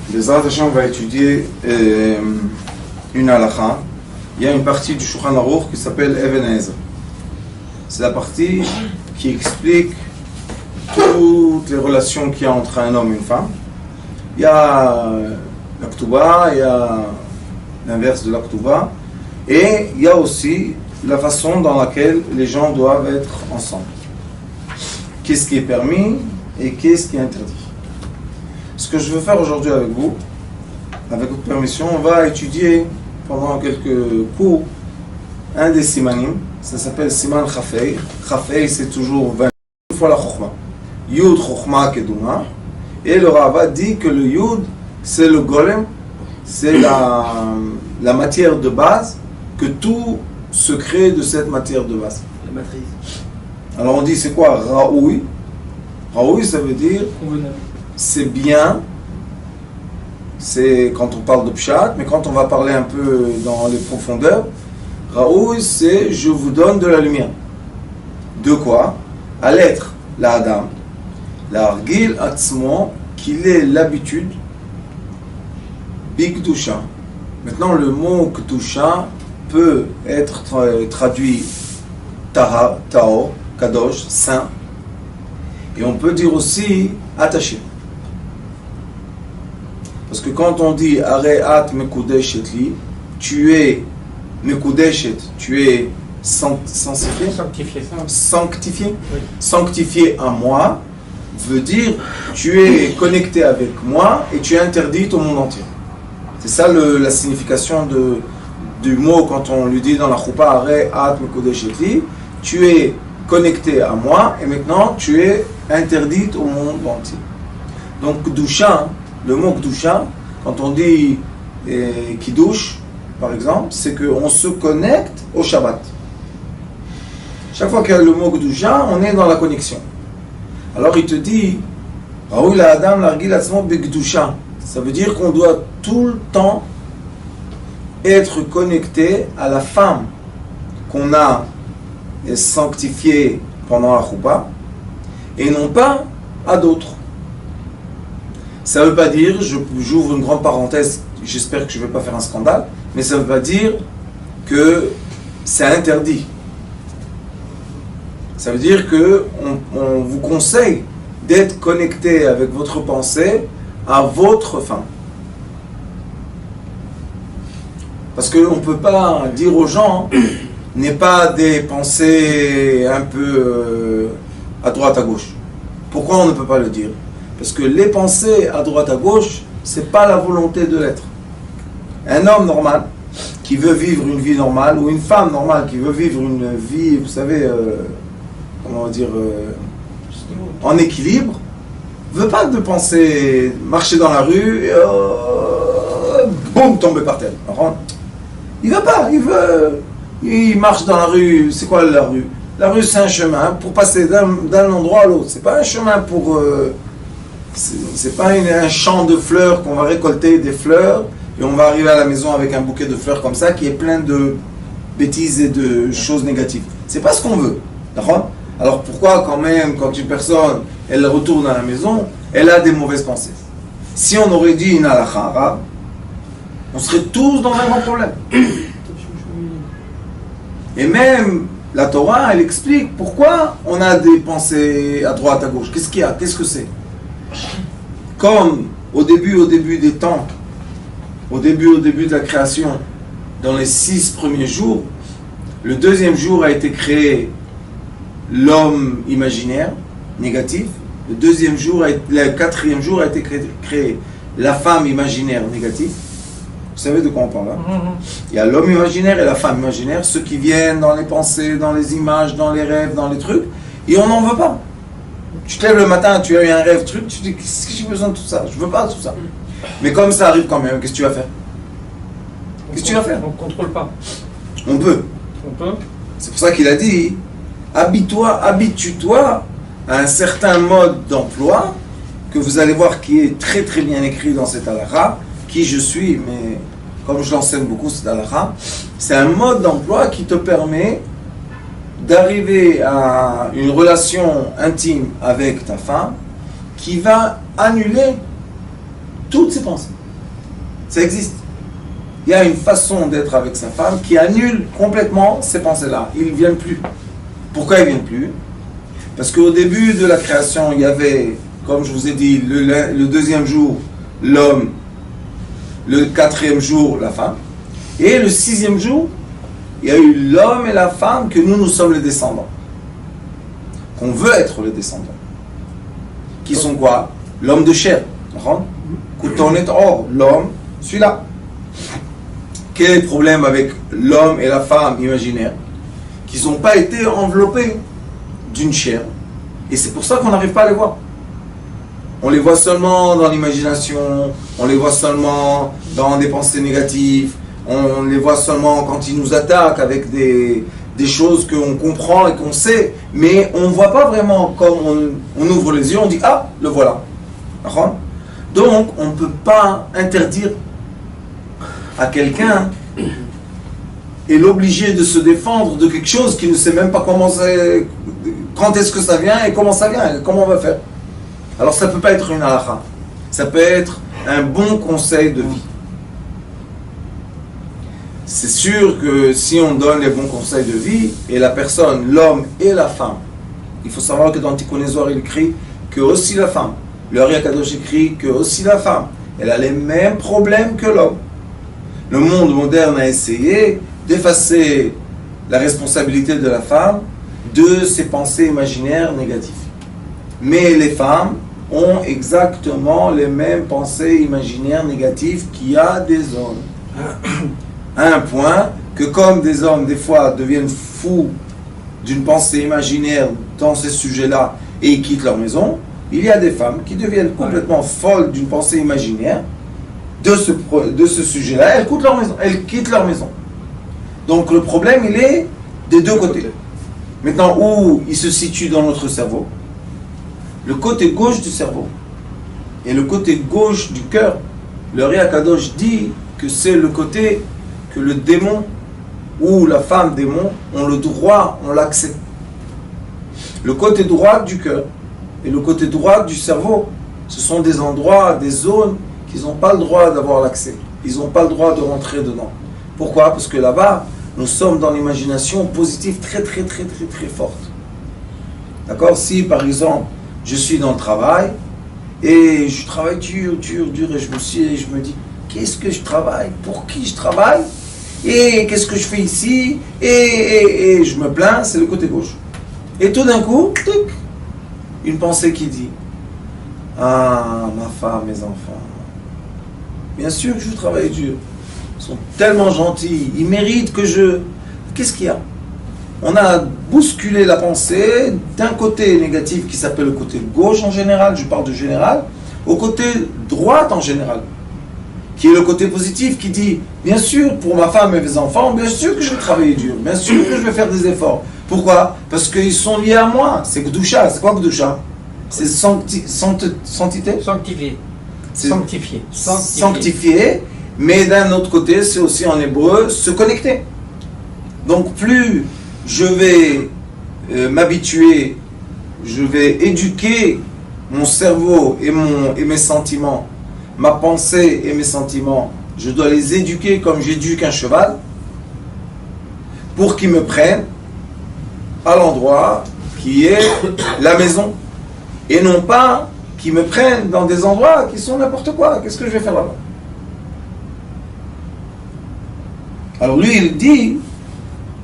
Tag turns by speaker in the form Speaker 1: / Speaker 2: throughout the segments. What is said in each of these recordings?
Speaker 1: Bezrat Hashem, on va étudier une halakha. Il y a une partie du Shulchan Aruch qui s'appelle Even Haezer. C'est la partie qui explique toutes les relations qu'il y a entre un homme et une femme. Il y a la Ktuba, il y a l'inverse de la Ktuba, et il y a aussi la façon dans laquelle les gens doivent être ensemble. Qu'est-ce qui est permis et qu'est-ce qui est interdit. Ce que je veux faire aujourd'hui avec vous, avec votre permission, on va étudier pendant quelques cours un des simanim. Ça s'appelle siman chafei. Chafei, c'est toujours 20 fois la chokhma. Yud chokhma keduma. Et le Rava dit que le Yud, c'est le golem, c'est la matière de base, que tout se crée de cette matière de base.
Speaker 2: La matrice.
Speaker 1: Alors on dit, c'est quoi Raoui? Raoui, ça veut dire
Speaker 2: Convenable.
Speaker 1: c'est bien, c'est quand on parle de Pshat, mais quand on va parler un peu dans les profondeurs, Raoui, c'est je vous donne de la lumière. De quoi? À l'être, la Adam, la Argil Atzmo, qu'il ait l'habitude, Bigdusha. Maintenant, le mot Kdusha peut être traduit Taha, Tao, Kadosh, saint, et on peut dire aussi attaché. Parce que quand on dit Areat Mekudeshet li, tu es Mekudeshet, tu es sanctifié,
Speaker 2: Oui.
Speaker 1: Sanctifié à moi, veut dire tu es connecté avec moi et tu es interdite au monde entier. C'est ça la signification du mot quand on lui dit dans la choupa Areat Mekudeshet li, tu es connecté à moi et maintenant tu es interdite au monde entier. Donc Kdusha, le mot Kdusha, quand on dit Kiddush, par exemple, c'est qu'on se connecte au Shabbat. Chaque fois qu'il y a le mot Kdusha, on est dans la connexion. Alors il te dit, Raoul Adam l'argil atzmo b'Kdusha. Ça veut dire qu'on doit tout le temps être connecté à la femme qu'on a sanctifiée pendant la choupa, et non pas à d'autres. Ça ne veut pas dire, j'ouvre une grande parenthèse, j'espère que je ne vais pas faire un scandale, mais ça ne veut pas dire que c'est interdit. Ça veut dire qu'on vous conseille d'être connecté avec votre pensée à votre femme. Parce qu'on ne peut pas dire aux gens, n'aie pas des pensées un peu à droite à gauche. Pourquoi on ne peut pas le dire? Parce que les pensées à droite à gauche, c'est pas la volonté de l'être. Un homme normal qui veut vivre une vie normale, ou une femme normale qui veut vivre une vie, vous savez, comment on va dire, en équilibre, veut pas de penser marcher dans la rue et boum, tomber par terre. Alors, il veut pas, il marche dans la rue. C'est quoi la rue? La rue, c'est un chemin pour passer d'un endroit à l'autre. C'est pas un chemin pour c'est pas un champ de fleurs qu'on va récolter des fleurs et on va arriver à la maison avec un bouquet de fleurs comme ça qui est plein de bêtises et de choses négatives. C'est pas ce qu'on veut. D'accord? Alors pourquoi quand même, quand une personne, elle retourne à la maison, elle a des mauvaises pensées? Si on aurait dit une halakha arabe, on serait tous dans un grand problème. Et même la Torah, elle explique pourquoi on a des pensées à droite, à gauche. Qu'est-ce qu'il y a? Qu'est-ce que c'est? Comme au début des temps, au début de la création, dans les 6 premiers jours, le 2e jour a été créé l'homme imaginaire, négatif. Le 4e jour a été créé la femme imaginaire, négative. Vous savez de quoi on parle, hein? Il y a l'homme imaginaire et la femme imaginaire, ceux qui viennent dans les pensées, dans les images, dans les rêves, dans les trucs, et on n'en veut pas. Tu te lèves le matin, tu as eu un rêve, truc, tu te dis, qu'est-ce que j'ai besoin de tout ça? Je veux pas de tout ça. Mais comme ça arrive quand même, qu'est-ce que tu vas faire? Qu'est-ce que tu vas faire?
Speaker 2: On ne contrôle pas.
Speaker 1: On peut.
Speaker 2: On peut.
Speaker 1: C'est pour ça qu'il a dit, habitue-toi à un certain mode d'emploi, que vous allez voir qui est très très bien écrit dans cette halakha, qui je suis, mais comme je l'enseigne beaucoup cette halakha, c'est un mode d'emploi qui te permet d'arriver à une relation intime avec ta femme qui va annuler toutes ces pensées. Ça existe. Il y a une façon d'être avec sa femme qui annule complètement ces pensées-là. Ils ne viennent plus. Pourquoi ils ne viennent plus? Parce qu'au début de la création, il y avait, comme je vous ai dit, le deuxième jour, l'homme, le quatrième jour, la femme, et le sixième jour, il y a eu l'homme et la femme, que nous sommes les descendants. Qu'on veut être les descendants. Qui sont quoi? L'homme de chair. L'homme, celui-là. Quel est le problème avec l'homme et la femme imaginaire? Qu'ils n'ont pas été enveloppés d'une chair. Et c'est pour ça qu'on n'arrive pas à les voir. On les voit seulement dans l'imagination, on les voit seulement dans des pensées négatives, on les voit seulement quand ils nous attaquent avec des choses qu'on comprend et qu'on sait, mais on ne voit pas vraiment comme on ouvre les yeux, on dit « Ah, le voilà ». Donc, on ne peut pas interdire à quelqu'un et l'obliger de se défendre de quelque chose qui ne sait même pas comment quand est-ce que ça vient et comment ça vient, et comment on va faire. Alors ça ne peut pas être une halakha, ça peut être un bon conseil de vie. C'est sûr que si on donne les bons conseils de vie, et la personne, l'homme et la femme, il faut savoir que dans Tikkun Zohar il écrit que aussi la femme, le Ari Akadosh écrit que aussi la femme, elle a les mêmes problèmes que l'homme. Le monde moderne a essayé d'effacer la responsabilité de la femme de ses pensées imaginaires négatives. Mais les femmes ont exactement les mêmes pensées imaginaires négatives qu'il y a des hommes. À un point que comme des hommes des fois deviennent fous d'une pensée imaginaire dans ces sujets-là et ils quittent leur maison, il y a des femmes qui deviennent complètement folles d'une pensée imaginaire de ce sujet-là, elles quittent leur maison. Donc le problème, il est des deux côtés. Maintenant, où il se situe dans notre cerveau? Le côté gauche du cerveau et le côté gauche du cœur. Le Ari Akadosh dit que c'est le côté que le démon ou la femme démon ont le droit, ont l'accès. Le côté droit du cœur et le côté droit du cerveau, ce sont des endroits, des zones qu'ils n'ont pas le droit d'avoir l'accès. Ils n'ont pas le droit de rentrer dedans. Pourquoi? Parce que là-bas, nous sommes dans l'imagination positive très très très très très forte. D'accord? Si par exemple, je suis dans le travail et je travaille dur et je me dis qu'est-ce que je travaille? Pour qui je travaille? Et qu'est-ce que je fais ici? Et je me plains, c'est le côté gauche. Et tout d'un coup, tic, une pensée qui dit ah, ma femme, mes enfants, bien sûr que je travaille dur. Ils sont tellement gentils, ils méritent que je... Qu'est-ce qu'il y a? On a bousculé la pensée d'un côté négatif qui s'appelle le côté gauche en général, je parle de général, au côté droite en général, qui est le côté positif qui dit, bien sûr, pour ma femme et mes enfants, bien sûr que je vais travailler dur, bien sûr que je vais faire des efforts. Pourquoi? Parce qu'ils sont liés à moi. C'est Gdusha. C'est quoi Gdusha? C'est sanctité?
Speaker 3: Sanctifié.
Speaker 1: Sanctifié. Sanctifié. Mais d'un autre côté, c'est aussi en hébreu se connecter. Donc plus je vais m'habituer, je vais éduquer mon cerveau et mes sentiments, ma pensée et mes sentiments, je dois les éduquer comme j'éduque un cheval, pour qu'ils me prennent à l'endroit qui est la maison, et non pas qu'ils me prennent dans des endroits qui sont n'importe quoi. Qu'est-ce que je vais faire là-bas? Alors lui, il dit,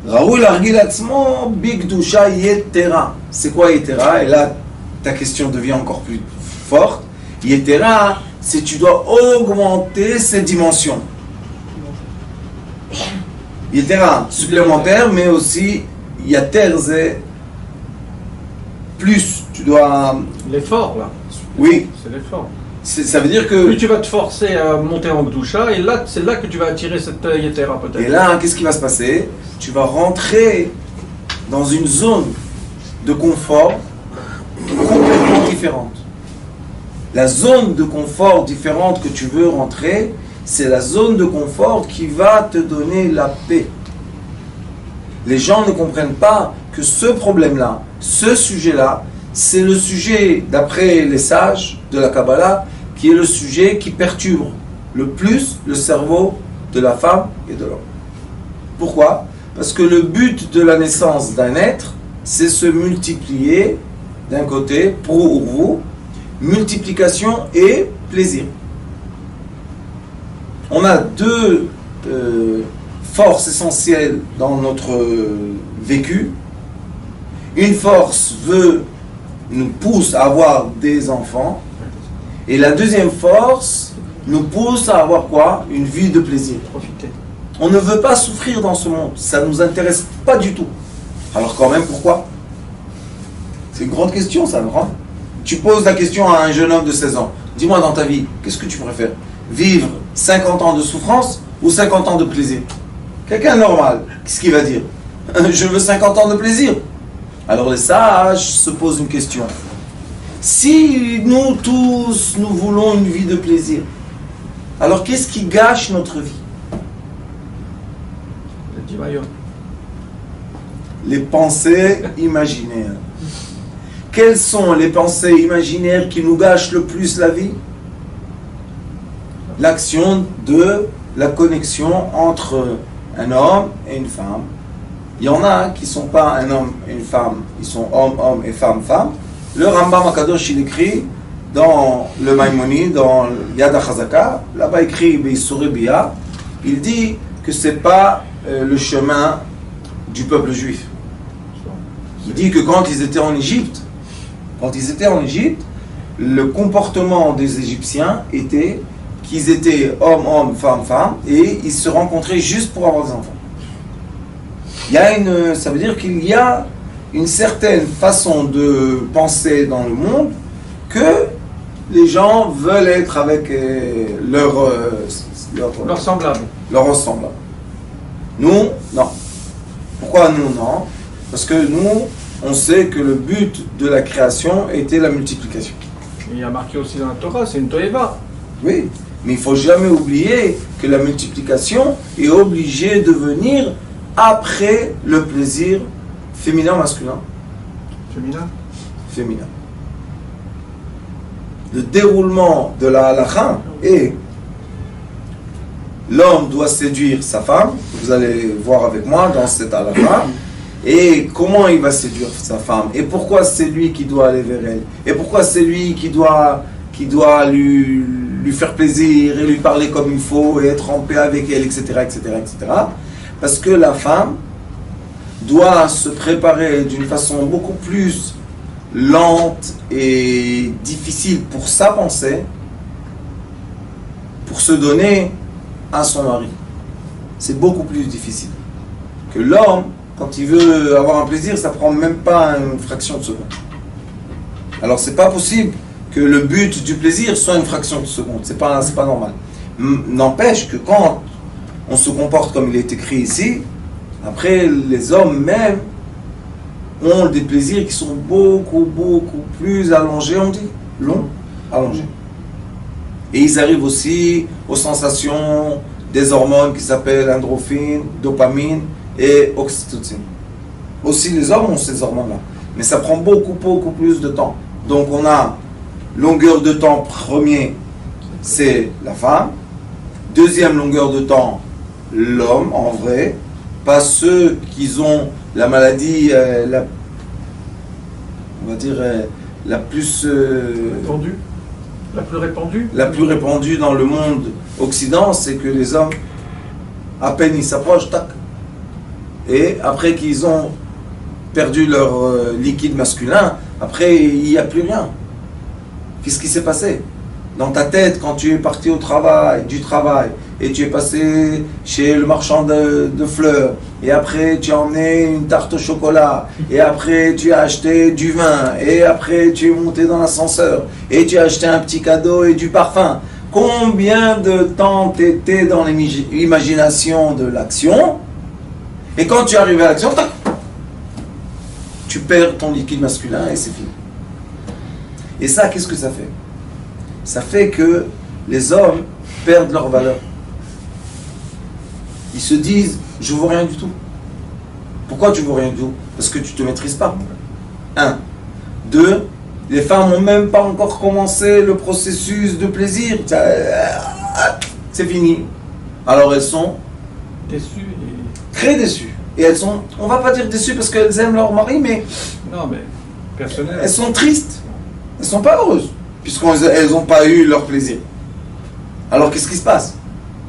Speaker 1: Raoul Argil Atzmo Bigdusha Yetera. C'est quoi Yetera? Et là, ta question devient encore plus forte. Yetera, c'est tu dois augmenter ses dimensions. Yetera, supplémentaire, mais aussi Yater, c'est plus. Tu dois.
Speaker 3: L'effort, là.
Speaker 1: Oui.
Speaker 3: C'est l'effort.
Speaker 1: Ça veut dire que...
Speaker 3: Plus tu vas te forcer à monter en Gdusha, et là, c'est là que tu vas attirer cette Yetera peut-être.
Speaker 1: Et là, qu'est-ce qui va se passer? Tu vas rentrer dans une zone de confort complètement différente. La zone de confort différente que tu veux rentrer, c'est la zone de confort qui va te donner la paix. Les gens ne comprennent pas que ce problème-là, ce sujet-là, c'est le sujet, d'après les sages de la Kabbalah, qui est le sujet qui perturbe le plus le cerveau de la femme et de l'homme. Pourquoi? Parce que le but de la naissance d'un être, c'est se multiplier d'un côté, pour vous, multiplication et plaisir. On a deux forces essentielles dans notre vécu. Une force nous pousse à avoir des enfants, et la deuxième force nous pousse à avoir quoi? Une vie de plaisir.
Speaker 3: Profiter.
Speaker 1: On ne veut pas souffrir dans ce monde, ça ne nous intéresse pas du tout. Alors quand même, pourquoi? C'est une grande question, ça, non? Tu poses la question à un jeune homme de 16 ans. Dis-moi dans ta vie, qu'est-ce que tu préfères? Vivre 50 ans de souffrance ou 50 ans de plaisir? Quelqu'un normal, qu'est-ce qu'il va dire? Je veux 50 ans de plaisir. Alors les sages se posent une question. Si nous tous, nous voulons une vie de plaisir, alors qu'est-ce qui gâche notre vie?
Speaker 3: Le dit Maillot.
Speaker 1: Les pensées imaginaires. Quelles sont les pensées imaginaires qui nous gâchent le plus la vie? L'action de la connexion entre un homme et une femme. Il y en a qui ne sont pas un homme et une femme, ils sont homme et femme. Le Rambam Akadosh, il écrit dans le Maïmonide, dans Yad HaChazaka, là-bas écrit Beissouré Bia, il dit que ce n'est pas le chemin du peuple juif. Il dit que quand ils étaient en Égypte, le comportement des Égyptiens était qu'ils étaient homme, femme, et ils se rencontraient juste pour avoir des enfants. Ça veut dire qu'il y a une certaine façon de penser dans le monde que les gens veulent être avec leur
Speaker 3: semblable.
Speaker 1: Leur ressemblable. Nous, non. Pourquoi nous, non? Parce que nous, on sait que le but de la création était la multiplication.
Speaker 3: Il y a marqué aussi dans la Torah, c'est une Toeva.
Speaker 1: Oui, mais il ne faut jamais oublier que la multiplication est obligée de venir après le plaisir féminin-masculin. Féminin. Le déroulement de la halakha est l'homme doit séduire sa femme, vous allez voir avec moi dans cette halakha, et comment il va séduire sa femme, et pourquoi c'est lui qui doit aller vers elle, et pourquoi c'est lui qui doit lui faire plaisir et lui parler comme il faut et être en paix avec elle, etc. Parce que la femme doit se préparer d'une façon beaucoup plus lente et difficile pour sa pensée, pour se donner à son mari. C'est beaucoup plus difficile. Que l'homme, quand il veut avoir un plaisir, ça prend même pas une fraction de seconde. Alors c'est pas possible que le but du plaisir soit une fraction de seconde. C'est pas normal. N'empêche que quand on se comporte comme il est écrit ici, après les hommes même ont des plaisirs qui sont beaucoup plus allongés, on dit, longs, allongés. Et ils arrivent aussi aux sensations des hormones qui s'appellent androphine, dopamine et oxytocine. Aussi les hommes ont ces hormones-là. Mais ça prend beaucoup plus de temps. Donc on a longueur de temps premier, c'est la femme. Deuxième longueur de temps, l'homme en vrai. Pas ceux qui ont la maladie, la plus
Speaker 3: répandue. La plus
Speaker 1: répandue dans le monde occident, c'est que les hommes, à peine ils s'approchent, tac. Et après qu'ils ont perdu leur liquide masculin, après il n'y a plus rien. Qu'est-ce qui s'est passé? Dans ta tête, quand tu es parti du travail, et tu es passé chez le marchand de fleurs, et après tu as emmené une tarte au chocolat, et après tu as acheté du vin, et après tu es monté dans l'ascenseur, et tu as acheté un petit cadeau et du parfum. Combien de temps tu étais dans l'imagination de l'action, et quand tu es arrivé à l'action, tu perds ton liquide masculin et c'est fini. Et ça, qu'est-ce que ça fait? Ça fait que les hommes perdent leur valeur. Ils se disent, je ne vaux rien du tout. Pourquoi tu ne vaux rien du tout? Parce que tu ne te maîtrises pas. 1. 2. Les femmes n'ont même pas encore commencé le processus de plaisir. C'est fini. Alors elles sont
Speaker 3: Déçu et...
Speaker 1: très déçues. Et elles sont, on va pas dire déçues parce qu'elles aiment leur mari, mais
Speaker 3: Non, mais personnel.
Speaker 1: elles sont tristes. Elles sont pas heureuses, puisqu'elles n'ont pas eu leur plaisir. Alors qu'est-ce qui se passe?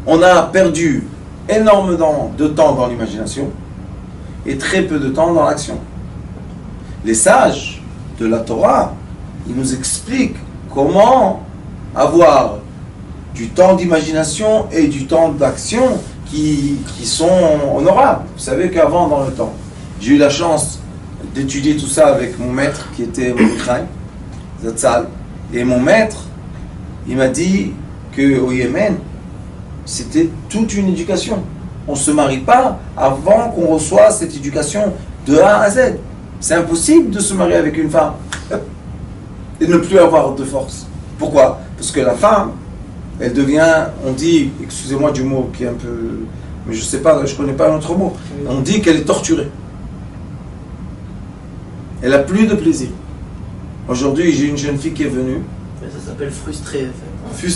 Speaker 1: On a perdu énormément de temps dans l'imagination et très peu de temps dans l'action. Les sages de la Torah, ils nous expliquent comment avoir du temps d'imagination et du temps d'action qui sont honorables. Vous savez qu'avant, dans le temps, j'ai eu la chance d'étudier tout ça avec mon maître qui était Mordechai Zatzal. Et mon maître, il m'a dit qu'au Yémen, c'était toute une éducation. On ne se marie pas avant qu'on reçoive cette éducation de A à Z. C'est impossible de se marier avec une femme et ne plus avoir de force. Pourquoi? Parce que la femme, elle devient, on dit, excusez-moi du mot qui est un peu, mais je ne sais pas, je ne connais pas un autre mot, on dit qu'elle est torturée. Elle n'a plus de plaisir. Aujourd'hui, j'ai une jeune fille qui est venue.
Speaker 4: Ça s'appelle frustré. En fait.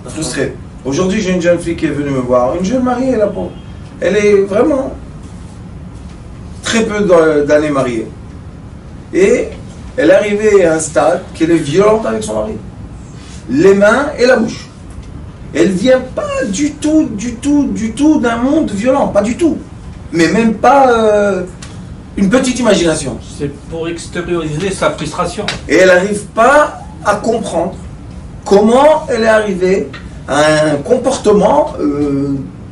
Speaker 1: Frustrée. Aujourd'hui, j'ai une jeune fille qui est venue me voir. Une jeune mariée, la pauvre. Elle est vraiment très peu d'années mariée. Et elle est arrivée à un stade qu'elle est violente avec son mari. Les mains et la bouche. Elle vient pas du tout d'un monde violent. Pas du tout. Mais même pas une petite imagination.
Speaker 3: C'est pour extérioriser sa frustration.
Speaker 1: Et elle n'arrive pas à comprendre comment elle est arrivée à un comportement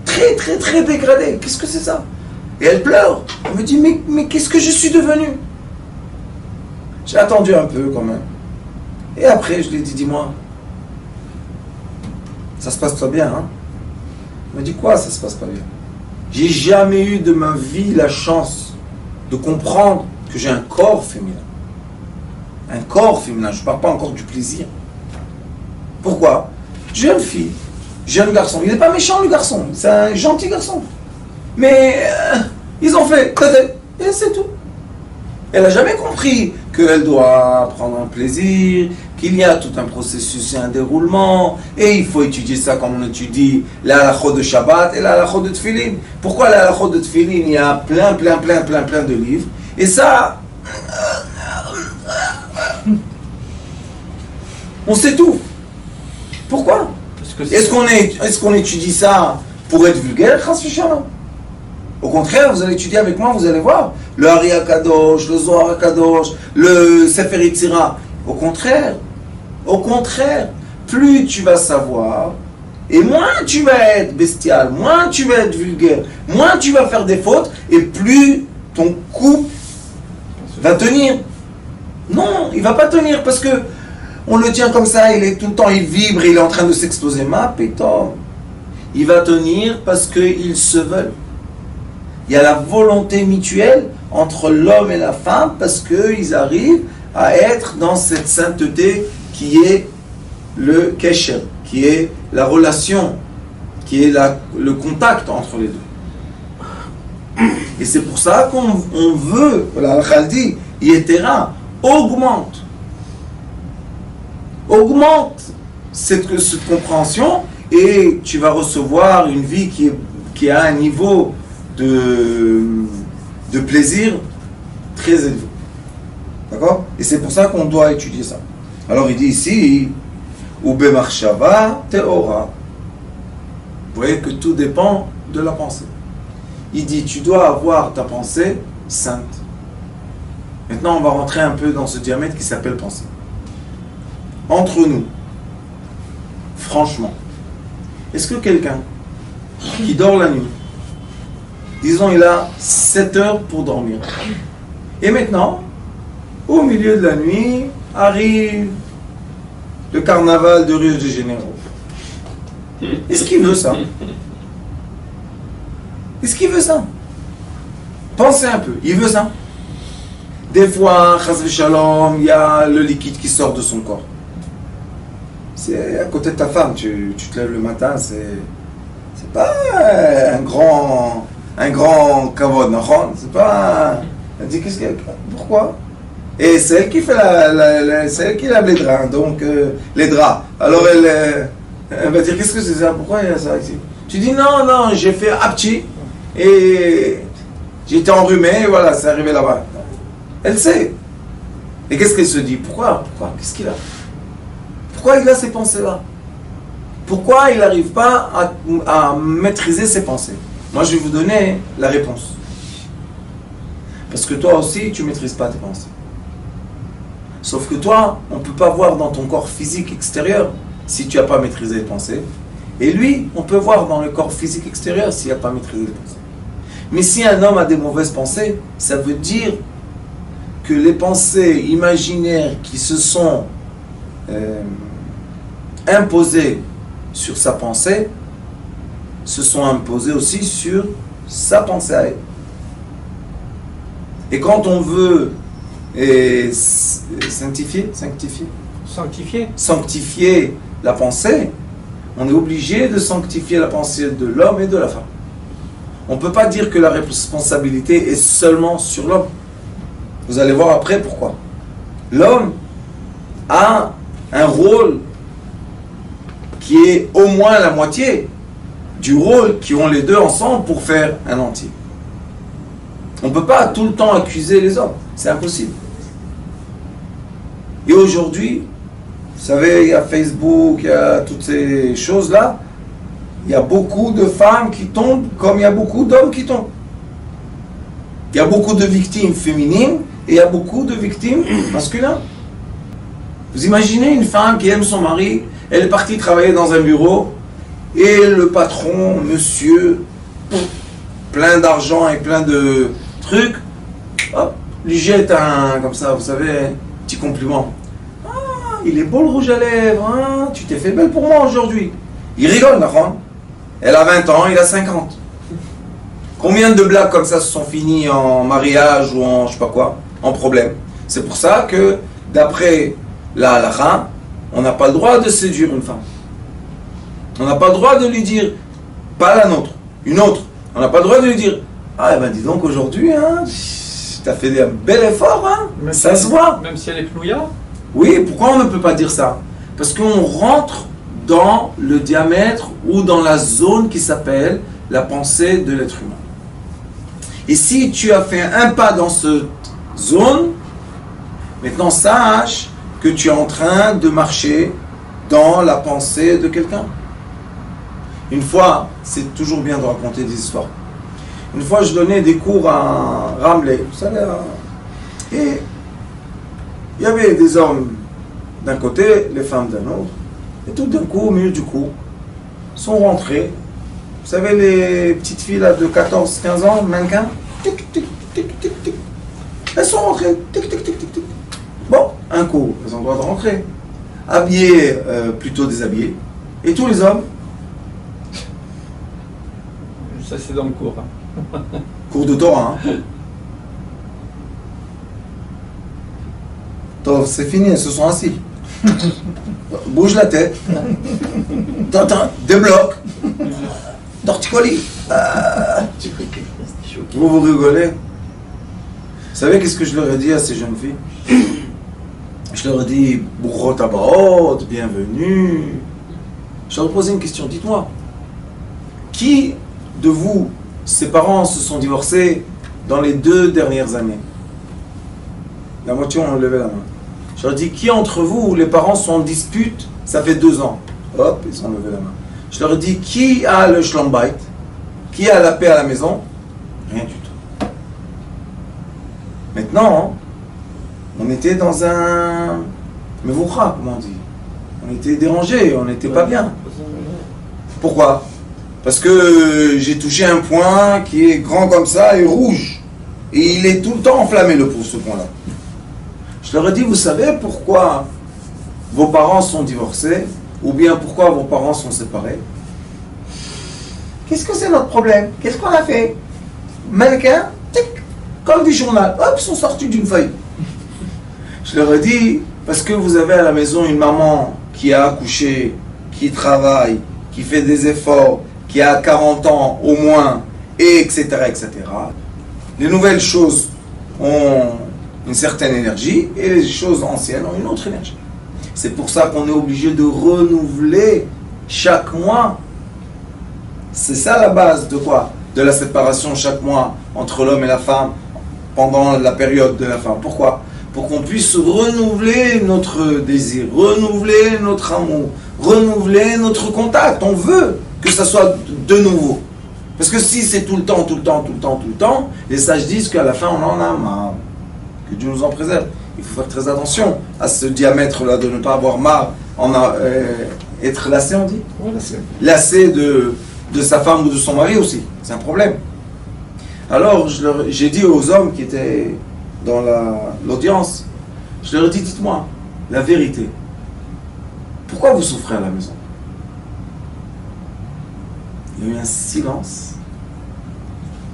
Speaker 1: très dégradé. Qu'est-ce que c'est ça? Et elle pleure. Elle me dit, mais qu'est-ce que je suis devenu? J'ai attendu un peu quand même. Et après, je lui ai dit, dis-moi, ça se passe pas bien, hein? Elle m'a dit, quoi, ça se passe pas bien? J'ai jamais eu de ma vie la chance de comprendre que j'ai un corps féminin. Un corps féminin, je ne parle pas encore du plaisir. Pourquoi? Jeune fille, jeune garçon. Il n'est pas méchant le garçon, c'est un gentil garçon. Mais ils ont fait, et c'est tout. Elle n'a jamais compris qu'elle doit prendre un plaisir, qu'il y a tout un processus et un déroulement, et il faut étudier ça comme on étudie la halachot de Shabbat et la halachot de Tfilin. Pourquoi la halachot de Tfilin? Il y a plein de livres, et ça, on sait tout. Pourquoi? Est-ce qu'on étudie ça pour être vulgaire? Au contraire, vous allez étudier avec moi, vous allez voir le Ari HaKadosh, le Zohar HaKadosh, le Sefer Yetzira. Au contraire, plus tu vas savoir, et moins tu vas être bestial, moins tu vas être vulgaire, moins tu vas faire des fautes, et plus ton couple va tenir. Non, il va pas tenir parce que on le tient comme ça, il est tout le temps, il vibre, il est en train de s'exploser. Ma pétard. Il va tenir parce qu'ils se veulent. Il y a la volonté mutuelle entre l'homme et la femme parce qu'ils arrivent à être dans cette sainteté qui est le kesher, qui est la relation, qui est le contact entre les deux. Et c'est pour ça qu'on veut, la Khaldi, Yetera, augmente cette compréhension et tu vas recevoir une vie qui a un niveau de plaisir très élevé. D'accord? Et c'est pour ça qu'on doit étudier ça. Alors il dit ici, Ube Marshava Teora. Vous voyez que tout dépend de la pensée. Il dit, tu dois avoir ta pensée sainte. Maintenant, on va rentrer un peu dans ce diamètre qui s'appelle pensée. Entre nous, franchement, est-ce que quelqu'un qui dort la nuit, disons il a 7 heures pour dormir, et maintenant, au milieu de la nuit, arrive le carnaval de Rio de Janeiro. Est-ce qu'il veut ça? Est-ce qu'il veut ça? Pensez un peu, il veut ça? Des fois, chas v'shalom, il y a le liquide qui sort de son corps. C'est à côté de ta femme, tu te lèves le matin, c'est pas un grand kavod, c'est pas... Elle dit, pourquoi? Et c'est elle qui fait c'est elle qui lave les draps, donc les draps. Alors elle va dire, qu'est-ce que c'est ça? Pourquoi il y a ça ici? Tu dis, non, j'ai fait apchi et j'étais enrhumé, et voilà, c'est arrivé là-bas. Elle sait. Et qu'est-ce qu'elle se dit? Pourquoi? Qu'est-ce qu'il a? Pourquoi il a ces pensées-là? Pourquoi il n'arrive pas à maîtriser ses pensées? Moi, je vais vous donner la réponse. Parce que toi aussi, tu ne maîtrises pas tes pensées. Sauf que toi, on ne peut pas voir dans ton corps physique extérieur si tu n'as pas maîtrisé les pensées. Et lui, on peut voir dans le corps physique extérieur s'il n'a pas maîtrisé les pensées. Mais si un homme a des mauvaises pensées, ça veut dire que les pensées imaginaires qui se sont imposées sur sa pensée se sont imposées aussi sur sa pensée à elle. Et quand on veut sanctifier la pensée, on est obligé de sanctifier la pensée de l'homme et de la femme. On ne peut pas dire que la responsabilité est seulement sur l'homme. Vous allez voir après pourquoi. L'homme a un rôle qui est au moins la moitié du rôle qui ont les deux ensemble pour faire un entier. On ne peut pas tout le temps accuser les hommes. C'est impossible. Et aujourd'hui, vous savez, il y a Facebook, il y a toutes ces choses-là. Il y a beaucoup de femmes qui tombent comme il y a beaucoup d'hommes qui tombent. Il y a beaucoup de victimes féminines et il y a beaucoup de victimes masculines. Vous imaginez une femme qui aime son mari, elle est partie travailler dans un bureau et le patron, monsieur, plein d'argent et plein de trucs, hop, lui jette comme ça, vous savez, un petit compliment. Ah, il est beau le rouge à lèvres, hein, tu t'es fait belle pour moi aujourd'hui. Il rigole, d'accord? Elle a 20 ans, il a 50. Combien de blagues comme ça se sont finies en mariage ou en je sais pas quoi, en problème? C'est pour ça que, d'après la halakha, on n'a pas le droit de séduire une femme. On n'a pas le droit de lui dire, pas la nôtre, une autre. On n'a pas le droit de lui dire, ah ben dis donc aujourd'hui, hein, tu as fait un bel effort, hein,
Speaker 3: même
Speaker 1: ça se voit.
Speaker 3: Même si elle est plouilla.
Speaker 1: Oui, pourquoi on ne peut pas dire ça? Parce qu'on rentre dans le diamètre ou dans la zone qui s'appelle la pensée de l'être humain. Et si tu as fait un pas dans cette zone, maintenant sache que tu es en train de marcher dans la pensée de quelqu'un. Une fois, c'est toujours bien de raconter des histoires. Une fois, je donnais des cours à Ramleh, vous savez, et il y avait des hommes d'un côté, les femmes d'un autre, et tout d'un coup, au milieu du cours, sont rentrés. Vous savez, les petites filles là, de 14-15 ans, mannequins, tic, tic, tic, tic, tic. Elles sont rentrées, tic, tic, tic, tic, tic. Bon, un coup, elles ont le droit de rentrer. Habillées, plutôt déshabillées. Et tous les hommes.
Speaker 3: Ça, c'est dans le cours. Hein.
Speaker 1: Cours de Torah. Hein. Tov, c'est fini, elles se sont assis. Bouge la tête. Débloque. Torticolis. Vous rigolez. Vous savez qu'est-ce que je leur ai dit à ces jeunes filles? Je leur ai dit, Bourrot Abaot, bienvenue. Je leur ai posé une question, dites-moi. Qui de vous, ses parents se sont divorcés dans les 2 dernières années? La moitié ont levé la main. Je leur ai dit, qui entre vous, les parents sont en dispute, ça fait 2 ans? Hop, ils ont levé la main. Je leur ai dit, qui a le schlombait? Qui a la paix à la maison? Rien du tout. Maintenant, on était dans un... Mevoura, comment on dit? On était dérangés, on n'était pas bien. Pourquoi? Parce que j'ai touché un point qui est grand comme ça et rouge. Et il est tout le temps enflammé, pour ce point-là. Je leur ai dit, vous savez pourquoi vos parents sont divorcés? Ou bien pourquoi vos parents sont séparés? Qu'est-ce que c'est notre problème? Qu'est-ce qu'on a fait? Mannequin, tic, comme du journal, hop, sont sortis d'une feuille. Je leur ai dit, parce que vous avez à la maison une maman qui a accouché, qui travaille, qui fait des efforts, qui a 40 ans au moins, et etc., etc. Les nouvelles choses ont une certaine énergie et les choses anciennes ont une autre énergie. C'est pour ça qu'on est obligé de renouveler chaque mois. C'est ça la base de quoi? De la séparation chaque mois entre l'homme et la femme pendant la période de la femme. Pourquoi? Pour qu'on puisse renouveler notre désir, renouveler notre amour, renouveler notre contact. On veut que ça soit de nouveau. Parce que si c'est tout le temps, les sages disent qu'à la fin on en a marre. Que Dieu nous en préserve. Il faut faire très attention à ce diamètre-là, de ne pas avoir marre, être lassé, on dit?
Speaker 3: Ouais, lassé.
Speaker 1: Lassé de sa femme ou de son mari aussi. C'est un problème. Alors, j'ai dit aux hommes qui étaient dans l'audience, je leur ai dit, dites-moi la vérité. Pourquoi vous souffrez à la maison? Il y a eu un silence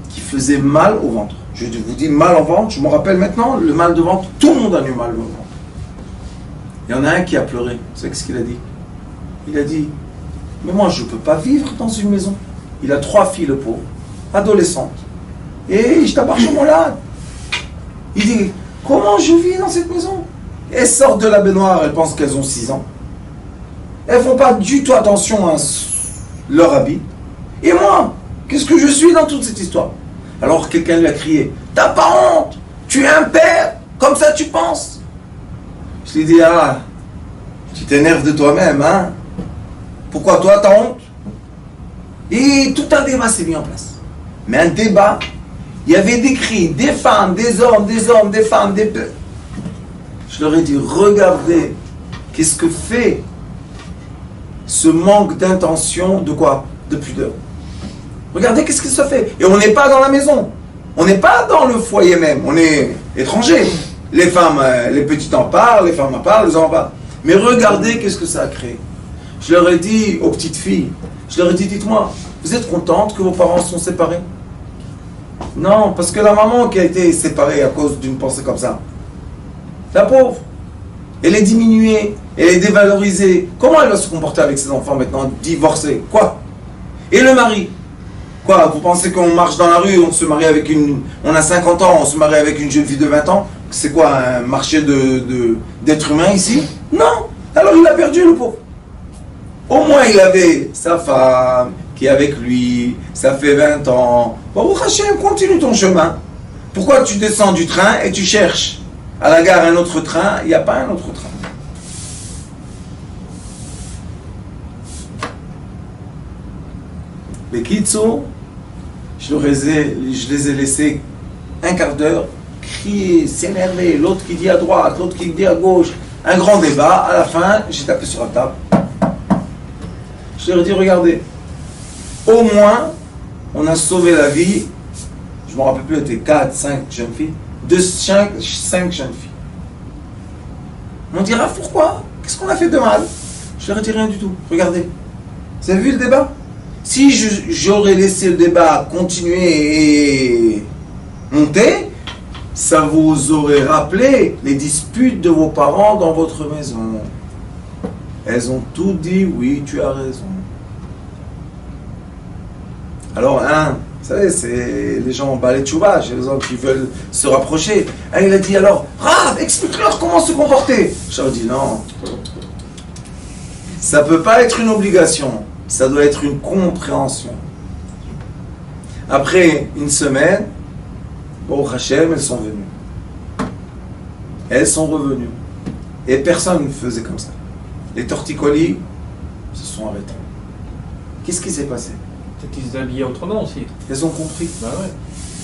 Speaker 1: qui faisait mal au ventre. Je vous dis mal au ventre, je me rappelle maintenant, le mal de ventre, tout le monde a eu mal au ventre. Il y en a un qui a pleuré. Vous savez ce qu'il a dit? Il a dit, mais moi je ne peux pas vivre dans une maison. Il a 3 filles, le pauvre, adolescentes. Et je t'appartiens chez moi là. Il dit, comment je vis dans cette maison? Elles sortent de la baignoire, elles pensent qu'elles ont 6 ans. Elles ne font pas du tout attention à leur habit. Et moi, qu'est-ce que je suis dans toute cette histoire? Alors quelqu'un lui a crié, t'as pas honte? Tu es un père? Comme ça tu penses? Je lui ai dit, ah, tu t'énerves de toi-même, hein? Pourquoi toi t'as honte? Et tout un débat s'est mis en place. Mais un débat, il y avait des cris, des femmes, des hommes, des femmes, des... Je leur ai dit, regardez, qu'est-ce que fait ce manque d'intention de quoi? De pudeur. Regardez qu'est-ce que ça fait. Et on n'est pas dans la maison. On n'est pas dans le foyer même. On est étrangers. Les femmes, les petites en parlent, les femmes en parlent, les hommes en parlent. Mais regardez qu'est-ce que ça a créé. Je leur ai dit aux petites filles, je leur ai dit, dites-moi, vous êtes contentes que vos parents sont séparés? Non, parce que la maman qui a été séparée à cause d'une pensée comme ça, la pauvre, elle est diminuée, elle est dévalorisée. Comment elle va se comporter avec ses enfants maintenant, divorcés? Quoi? Et le mari? Quoi? Vous pensez qu'on marche dans la rue, on se marie avec on a 50 ans, on se marie avec une jeune fille de 20 ans? C'est quoi, un marché d'êtres humains ici? Non! Alors il a perdu, le pauvre. Au moins il avait sa femme qui est avec lui, ça fait 20 ans. Bon, Hachem, continue ton chemin. Pourquoi tu descends du train et tu cherches à la gare un autre train? Il n'y a pas un autre train. Les Kitso, je les ai laissés un quart d'heure crier, s'énerver, l'autre qui dit à droite, l'autre qui dit à gauche, un grand débat. À la fin, j'ai tapé sur la table. Je leur ai dit, regardez, au moins, on a sauvé la vie, je ne me rappelle plus, c'était 4, 5 jeunes filles, 5 jeunes filles. On dira, pourquoi? Qu'est-ce qu'on a fait de mal? Je leur ai dit rien du tout. Regardez, vous avez vu le débat? Si j'aurais laissé le débat continuer et monter, ça vous aurait rappelé les disputes de vos parents dans votre maison. Elles ont tout dit, oui, tu as raison. Alors, vous savez, c'est les gens balai tchouba, chez les hommes qui veulent se rapprocher. Il a dit alors, Rav, explique-leur comment se comporter. Je leur ai dit non. Ça ne peut pas être une obligation, ça doit être une compréhension. Après une semaine, au Hachem, elles sont venues. Elles sont revenues. Et personne ne faisait comme ça. Les torticolis se sont arrêtés. Qu'est-ce qui s'est passé?
Speaker 3: Peut-être qu'ils étaient habillés autrement aussi.
Speaker 1: Elles ont compris.
Speaker 3: Bah ouais.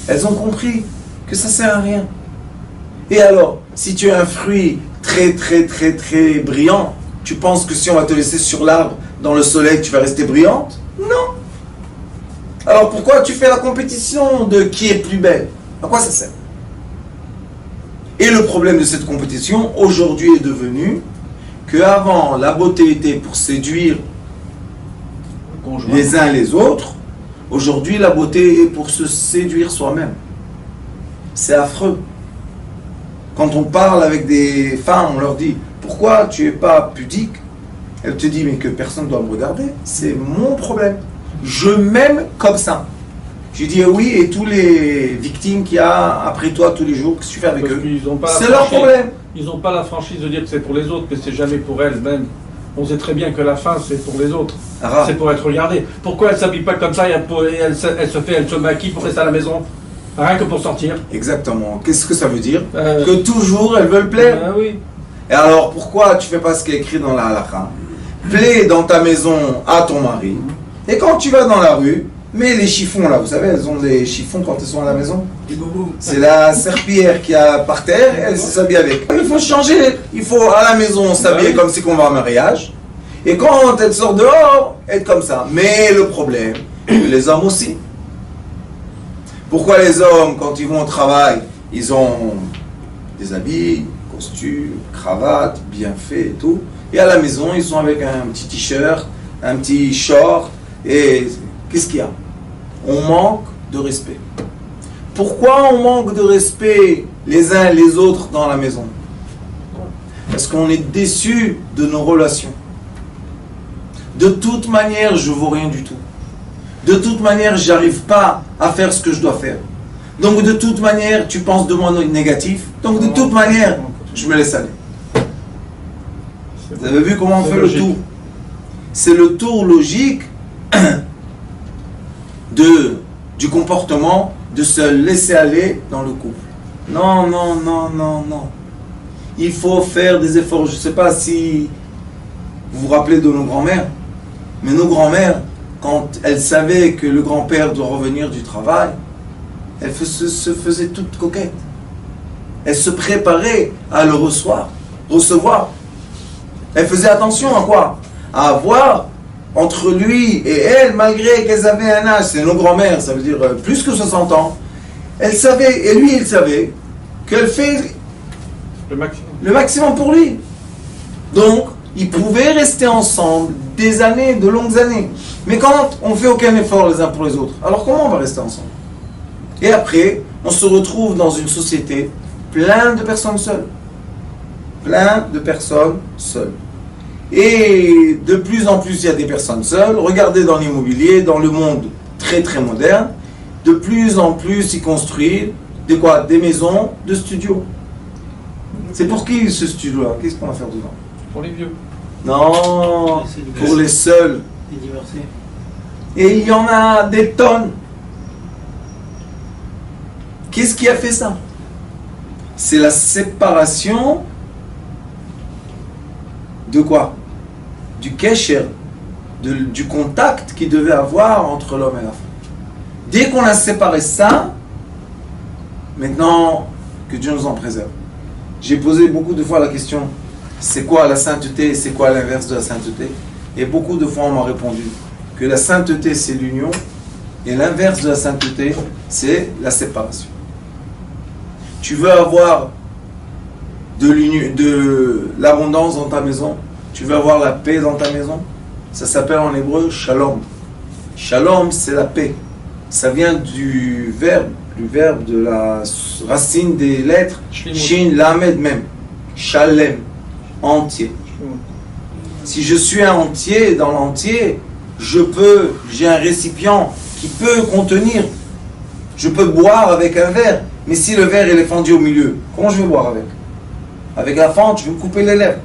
Speaker 1: Elles ont compris que ça sert à rien. Et alors, si tu as un fruit très brillant, tu penses que si on va te laisser sur l'arbre, dans le soleil, tu vas rester brillante? Non. Alors pourquoi tu fais la compétition de qui est plus belle? À quoi ça sert? Et le problème de cette compétition, aujourd'hui, est devenu qu'avant, la beauté était pour séduire les uns les autres. Aujourd'hui, la beauté est pour se séduire soi-même. C'est affreux. Quand on parle avec des femmes, on leur dit « Pourquoi tu n'es pas pudique ?» Elle te dit « Mais que personne ne doit me regarder. C'est mon problème. Je m'aime comme ça. Je lui dis oui, et tous les victimes qu'il y a après toi tous les jours, qu'est-ce que tu fais avec
Speaker 3: Parce
Speaker 1: eux?
Speaker 3: qu'ils ont pas la
Speaker 1: C'est leur
Speaker 3: franchise.
Speaker 1: problème.
Speaker 3: Ils n'ont pas la franchise de dire que c'est pour les autres, mais c'est jamais pour elles-mêmes. On sait très bien que la fin, c'est pour les autres.
Speaker 1: Ah.
Speaker 3: C'est pour être regardé. Pourquoi elle s'habille pas comme ça et elle se maquille pour rester à la maison? Rien que pour sortir.
Speaker 1: Exactement. Qu'est-ce que ça veut dire? Que toujours elles veulent plaire.
Speaker 3: Ah oui.
Speaker 1: Et alors pourquoi tu fais pas ce qui est écrit dans la halakha? Plais dans ta maison à ton mari. Et quand tu vas dans la rue, mets les chiffons là, vous savez, elles ont des chiffons quand elles sont à la maison. C'est la serpillière qui a par terre, elle s'habille avec. Il faut changer, il faut à la maison s'habiller comme si qu'on va en mariage. Et quand elle sort dehors, être comme ça. Mais le problème, les hommes aussi. Pourquoi les hommes, quand ils vont au travail, ils ont des habits, costumes, cravates, bien faits et tout. Et à la maison, ils sont avec un petit t-shirt, un petit short. Et qu'est-ce qu'il y a? On manque de respect. Pourquoi on manque de respect les uns et les autres dans la maison? Parce qu'on est déçu de nos relations. De toute manière, je ne vaux rien du tout. De toute manière, j'arrive pas à faire ce que je dois faire. Donc de toute manière, tu penses de moi négatif. Donc de toute manière, je me laisse aller. Vous avez vu comment on fait le tour? C'est le tour logique du comportement de se laisser aller dans le couple. Non, non, non, non, non. Il faut faire des efforts. Je ne sais pas si vous vous rappelez de nos grands-mères, mais nos grands-mères, quand elles savaient que le grand-père doit revenir du travail, elles se faisaient toutes coquettes. Elles se préparaient à le recevoir. Elles faisaient attention à quoi? À avoir entre lui et elle, malgré qu'elles avaient un âge, c'est nos grands-mères, ça veut dire plus que 60 ans, elles savaient, et lui il savait, qu'elle fait le maximum pour lui. Donc, ils pouvaient rester ensemble des années, de longues années. Mais quand on ne fait aucun effort les uns pour les autres, alors comment on va rester ensemble? Et après, on se retrouve dans une société pleine de personnes seules. Plein de personnes seules. Et de plus en plus, il y a des personnes seules. Regardez dans l'immobilier, dans le monde très très moderne, de plus en plus, ils construisent des maisons de studios. C'est pour qui ce studio-là? Qu'est-ce qu'on va faire dedans?
Speaker 3: Pour les vieux.
Speaker 1: Non, pour les seuls.
Speaker 4: Les divorcés.
Speaker 1: Et il y en a des tonnes. Qu'est-ce qui a fait ça? C'est la séparation de quoi? Du kesher, du contact qu'il devait avoir entre l'homme et la femme. Dès qu'on a séparé ça, maintenant, que Dieu nous en préserve. J'ai posé beaucoup de fois la question, c'est quoi la sainteté, c'est quoi l'inverse de la sainteté? Et beaucoup de fois on m'a répondu que la sainteté c'est l'union et l'inverse de la sainteté c'est la séparation. Tu veux avoir de l'abondance dans ta maison, tu veux avoir la paix dans ta maison, ça s'appelle en hébreu shalom. Shalom c'est la paix. Ça vient du verbe de la racine des lettres Shin, Lamed même. Shalem, entier. Si je suis un entier, dans l'entier, j'ai un récipient qui peut contenir. Je peux boire avec un verre, mais si le verre il est fendu au milieu, comment je vais boire avec? Avec la fente, je vais me couper les lèvres.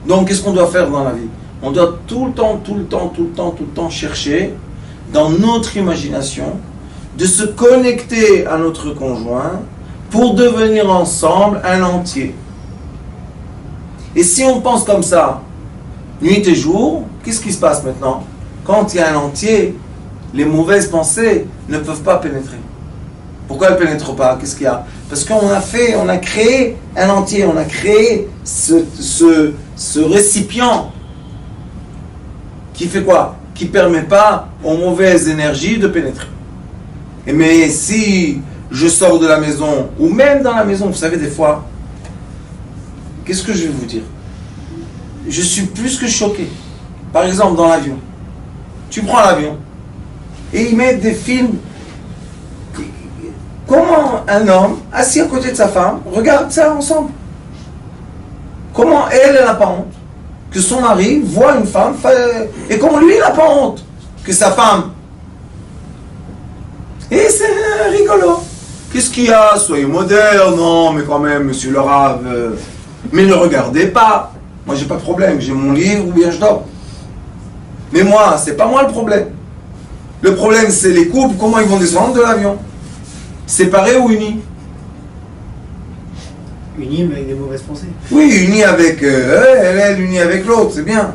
Speaker 1: Donc qu'est-ce qu'on doit faire dans la vie? On doit tout le temps chercher dans notre imagination de se connecter à notre conjoint pour devenir ensemble un entier. Et si on pense comme ça, nuit et jour, qu'est-ce qui se passe maintenant? Quand il y a un entier, les mauvaises pensées ne peuvent pas pénétrer. Pourquoi elles ne pénètrent pas? Qu'est-ce qu'il y a? Parce qu'on a créé un entier, on a créé ce récipient qui fait quoi? Qui ne permet pas aux mauvaises énergies de pénétrer. Mais si je sors de la maison, ou même dans la maison, vous savez, des fois, qu'est-ce que je vais vous dire? Je suis plus que choqué. Par exemple, dans l'avion. Tu prends l'avion, et ils mettent des films. Comment un homme, assis à côté de sa femme, regarde ça ensemble? Comment elle n'a pas honte que son mari voit une femme, et comment lui, il n'a pas honte que sa femme. Et c'est rigolo. Qu'est-ce qu'il y a? Soyez moderne, non, mais quand même, monsieur le Rav. Mais ne regardez pas. Moi, j'ai pas de problème. J'ai mon livre ou bien je dors. Mais moi, c'est pas moi le problème. Le problème, c'est les couples, comment ils vont descendre de l'avion. Séparés ou unis?
Speaker 5: Unis mais avec des mauvaises pensées.
Speaker 1: Oui, unis avec elle, unis avec l'autre, c'est bien.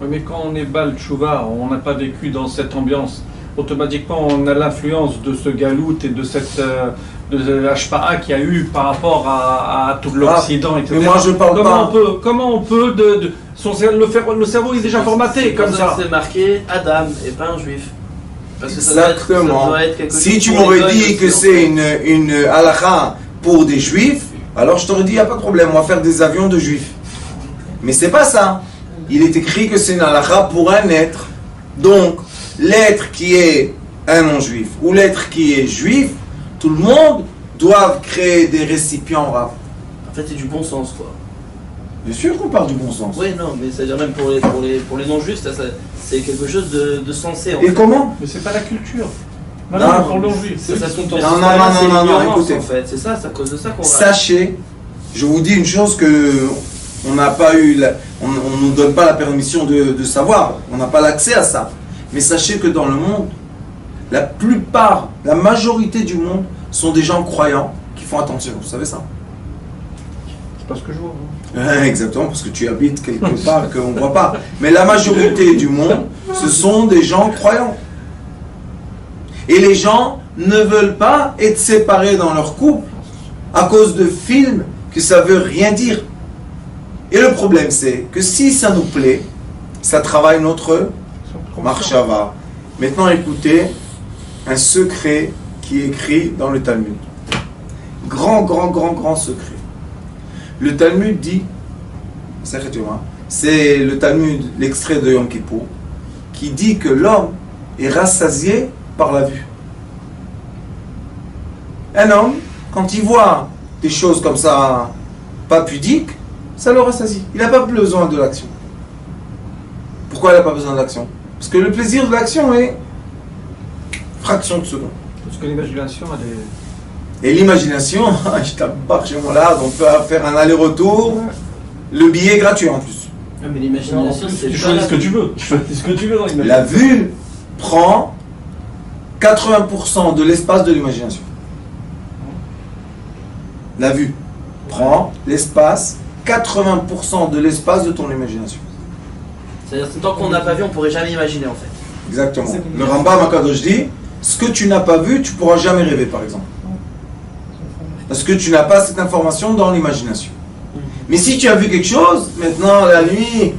Speaker 3: Oui, mais quand on est Bal Tchouva, on n'a pas vécu dans cette ambiance. Automatiquement, on a l'influence de ce galout et de cette de Hashpa'a qu'il y a eu par rapport à tout l'Occident, etc.
Speaker 1: Mais moi, je parle pas.
Speaker 3: Comment on peut le cerveau est déjà formaté comme ça.
Speaker 4: C'est marqué Adam et pas un juif. Parce que
Speaker 1: Exactement.
Speaker 4: ça doit être quelque
Speaker 1: Si
Speaker 4: chose
Speaker 1: tu
Speaker 4: pour les
Speaker 1: m'aurais
Speaker 4: goyes
Speaker 1: dit
Speaker 4: aussi,
Speaker 1: que
Speaker 4: en
Speaker 1: c'est
Speaker 4: fait.
Speaker 1: une halakha pour des juifs, alors je t'aurais dit, il n'y a pas de problème, on va faire des avions de juifs. Mais c'est pas ça. Il est écrit que c'est une halakha pour un être. Donc, l'être qui est un non-juif ou l'être qui est juif, tout le monde doit créer des récipients Rav.
Speaker 4: En fait, c'est du bon sens, quoi.
Speaker 1: Bien sûr qu'on parle du bon sens.
Speaker 4: Oui, non, mais c'est-à-dire même pour les non-juifs, c'est quelque chose de sensé, en
Speaker 1: Et
Speaker 4: fait.
Speaker 1: comment?
Speaker 3: Mais c'est pas la culture.
Speaker 1: Non,
Speaker 3: Maintenant, pour l'enjeu.
Speaker 4: Ça tombe
Speaker 1: Non, écoutez.
Speaker 4: en fait. C'est ça, c'est à cause de ça qu'on va...
Speaker 1: Sachez, je vous dis une chose que on n'a pas eu, on ne nous donne pas la permission de savoir, on n'a pas l'accès à ça. Mais sachez que dans le monde, la majorité du monde sont des gens croyants qui font attention. Vous savez ça?
Speaker 3: C'est pas ce que je vois.
Speaker 1: Exactement, parce que tu habites quelque part qu'on ne voit pas. Mais la majorité du monde, ce sont des gens croyants. Et les gens ne veulent pas être séparés dans leur couple à cause de films que ça veut rien dire. Et le problème, c'est que si ça nous plaît, ça travaille notre marshava. Maintenant, écoutez un secret qui est écrit dans le Talmud. Grand secret. Le Talmud dit, c'est le Talmud, l'extrait de Yom Kippour, qui dit que l'homme est rassasié par la vue. Un homme, quand il voit des choses comme ça, pas pudiques, ça le rassasie. Il n'a pas besoin de l'action. Pourquoi il n'a pas besoin de l'action? Parce que le plaisir de l'action est fraction de seconde.
Speaker 3: Parce que l'imagination, elle est...
Speaker 1: Et l'imagination, je t'abbarre chez moi là, on peut faire un aller-retour, le billet est gratuit en plus.
Speaker 4: Ah, mais l'imagination, c'est
Speaker 3: Tu
Speaker 4: pas
Speaker 3: choisis
Speaker 4: la-
Speaker 3: ce que tu veux. Tu choisis ce que tu veux dans l'imagination.
Speaker 1: La vue prend 80% de l'espace de l'imagination. La vue prend l'espace, 80% de l'espace de ton imagination.
Speaker 4: C'est-à-dire que tant qu'on n'a pas vu, on pourrait jamais imaginer, en fait.
Speaker 1: Exactement. Le Rambam Akadosh dit, ce que tu n'as pas vu, tu pourras jamais rêver par exemple. Parce que tu n'as pas cette information dans l'imagination. Mais si tu as vu quelque chose, maintenant la nuit,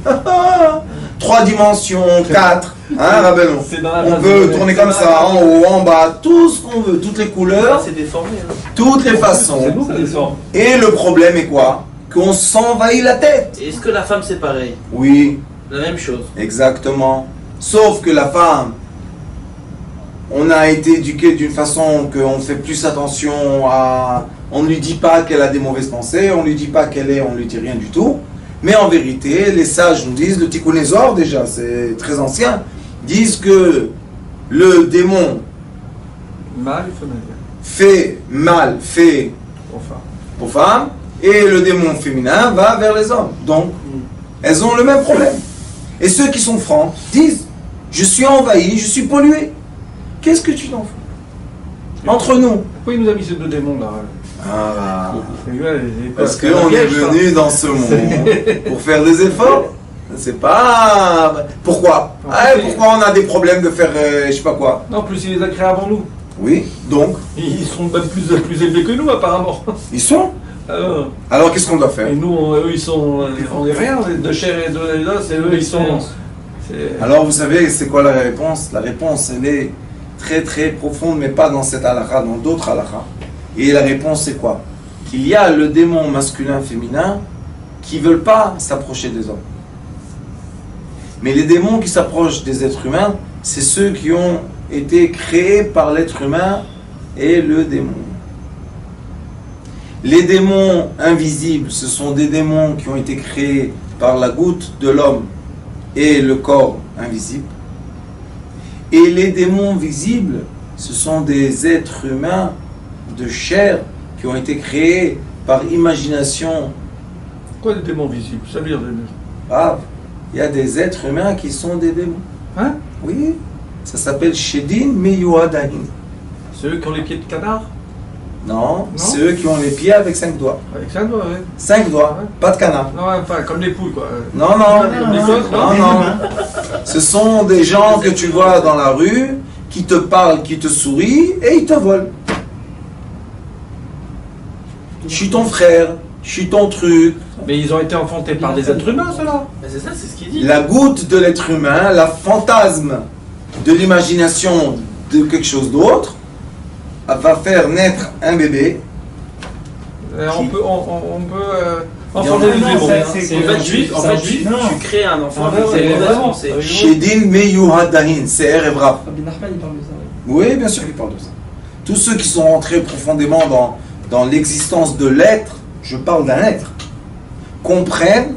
Speaker 1: 3 dimensions, 4, hein, Rabbeinu,
Speaker 3: C'est dans la
Speaker 1: on
Speaker 3: base
Speaker 1: peut
Speaker 3: de-
Speaker 1: tourner
Speaker 3: c'est
Speaker 1: comme
Speaker 3: dans
Speaker 1: ça,
Speaker 3: la-
Speaker 1: en haut, en bas, tout ce qu'on veut, toutes les
Speaker 4: Là,
Speaker 1: couleurs,
Speaker 4: c'est déformé. Hein.
Speaker 1: toutes les
Speaker 3: C'est
Speaker 1: façons.
Speaker 3: nous qui descend.
Speaker 1: Et le problème est quoi? Qu'on s'envahit la tête.
Speaker 4: Et est-ce que la femme, c'est pareil?
Speaker 1: Oui,
Speaker 4: La même chose.
Speaker 1: exactement. Sauf que la femme, on a été éduqué d'une façon qu'on fait plus attention à... On ne lui dit pas qu'elle a des mauvaises pensées, on ne lui dit pas qu'elle est, on ne lui dit rien du tout. Mais en vérité, les sages nous disent, le Tikkun Ezor déjà, c'est très ancien, disent que le démon
Speaker 3: Mal, il faut dire.
Speaker 1: fait mal, fait
Speaker 3: Enfin.
Speaker 1: aux femmes, et le démon féminin va vers les hommes. Donc, elles ont le même problème. Et ceux qui sont francs disent, je suis envahi, je suis pollué. Qu'est-ce que tu t'en fous? Entre nous.
Speaker 3: Pourquoi il nous a mis ces deux démons là?
Speaker 1: Ah,
Speaker 3: Et ouais, et quoi,
Speaker 1: parce
Speaker 3: c'est un
Speaker 1: qu'on est
Speaker 3: piège, ça.
Speaker 1: venu dans ce monde pour faire des efforts. C'est pas... Pourquoi? Ah, pourquoi on a des problèmes de faire je sais pas quoi?
Speaker 3: Non, en plus il les a créés avant nous.
Speaker 1: Oui, donc,
Speaker 3: Ils sont même plus élevés que nous apparemment.
Speaker 1: ils sont.
Speaker 3: Alors,
Speaker 1: Alors qu'est-ce qu'on doit faire?
Speaker 3: et nous, eux, ils sont... on est rien, de chair et d'os, et eux, ils sont... c'est-
Speaker 1: Alors vous savez, c'est quoi la réponse? La réponse, elle est très profonde, mais pas dans cette halakha, dans d'autres halakha. Et la réponse, c'est quoi? Qu'il y a le démon masculin-féminin qui ne veulent pas s'approcher des hommes. Mais les démons qui s'approchent des êtres humains, c'est ceux qui ont été créés par l'être humain et le démon. Les démons invisibles, ce sont des démons qui ont été créés par la goutte de l'homme et le corps invisible. Et les démons visibles, Ce sont des êtres humains de chair qui ont été créés par imagination.
Speaker 3: Quoi des démons visibles? Ça veut dire
Speaker 1: Ah, il y a des êtres humains qui sont des démons.
Speaker 3: Hein?
Speaker 1: Oui, ça s'appelle Shedin Meyuadahin.
Speaker 3: C'est eux qui ont les pieds de canard?
Speaker 1: Non, c'est eux qui ont les pieds avec 5 doigts.
Speaker 3: Avec ça, ouais.
Speaker 1: 5 doigts,
Speaker 3: Ouais.
Speaker 1: pas de canard.
Speaker 3: Non, enfin, comme les poules, quoi.
Speaker 1: Non, non,
Speaker 3: Les gosses, non?
Speaker 1: non. Ce sont des gens que tu vois dans la rue, qui te parlent, qui te sourient, et ils te volent. Je suis ton frère, je suis ton truc.
Speaker 3: Mais ils ont été enfantés par des êtres humains, ceux-là.
Speaker 4: Mais c'est ça, c'est ce qu'il dit.
Speaker 1: La goutte de l'être humain, la fantasme de l'imagination de quelque chose d'autre, va faire naître un bébé.
Speaker 3: On peut enfanter
Speaker 5: Non,
Speaker 3: des démons.
Speaker 5: c'est
Speaker 4: En fait, juif,
Speaker 5: non.
Speaker 4: tu crées un enfant
Speaker 5: Ah,
Speaker 4: avec
Speaker 5: ouais,
Speaker 4: ses
Speaker 5: ouais,
Speaker 4: mauvaises
Speaker 5: ouais.
Speaker 4: pensées.
Speaker 1: Shedin Meyuhadahin, c'est Erevraf.
Speaker 2: Rabbi Nachman, il parle de ça.
Speaker 1: Oui, bien sûr qu'il parle de ça. Tous ceux qui sont rentrés profondément dans l'existence de l'être, je parle d'un être, comprennent,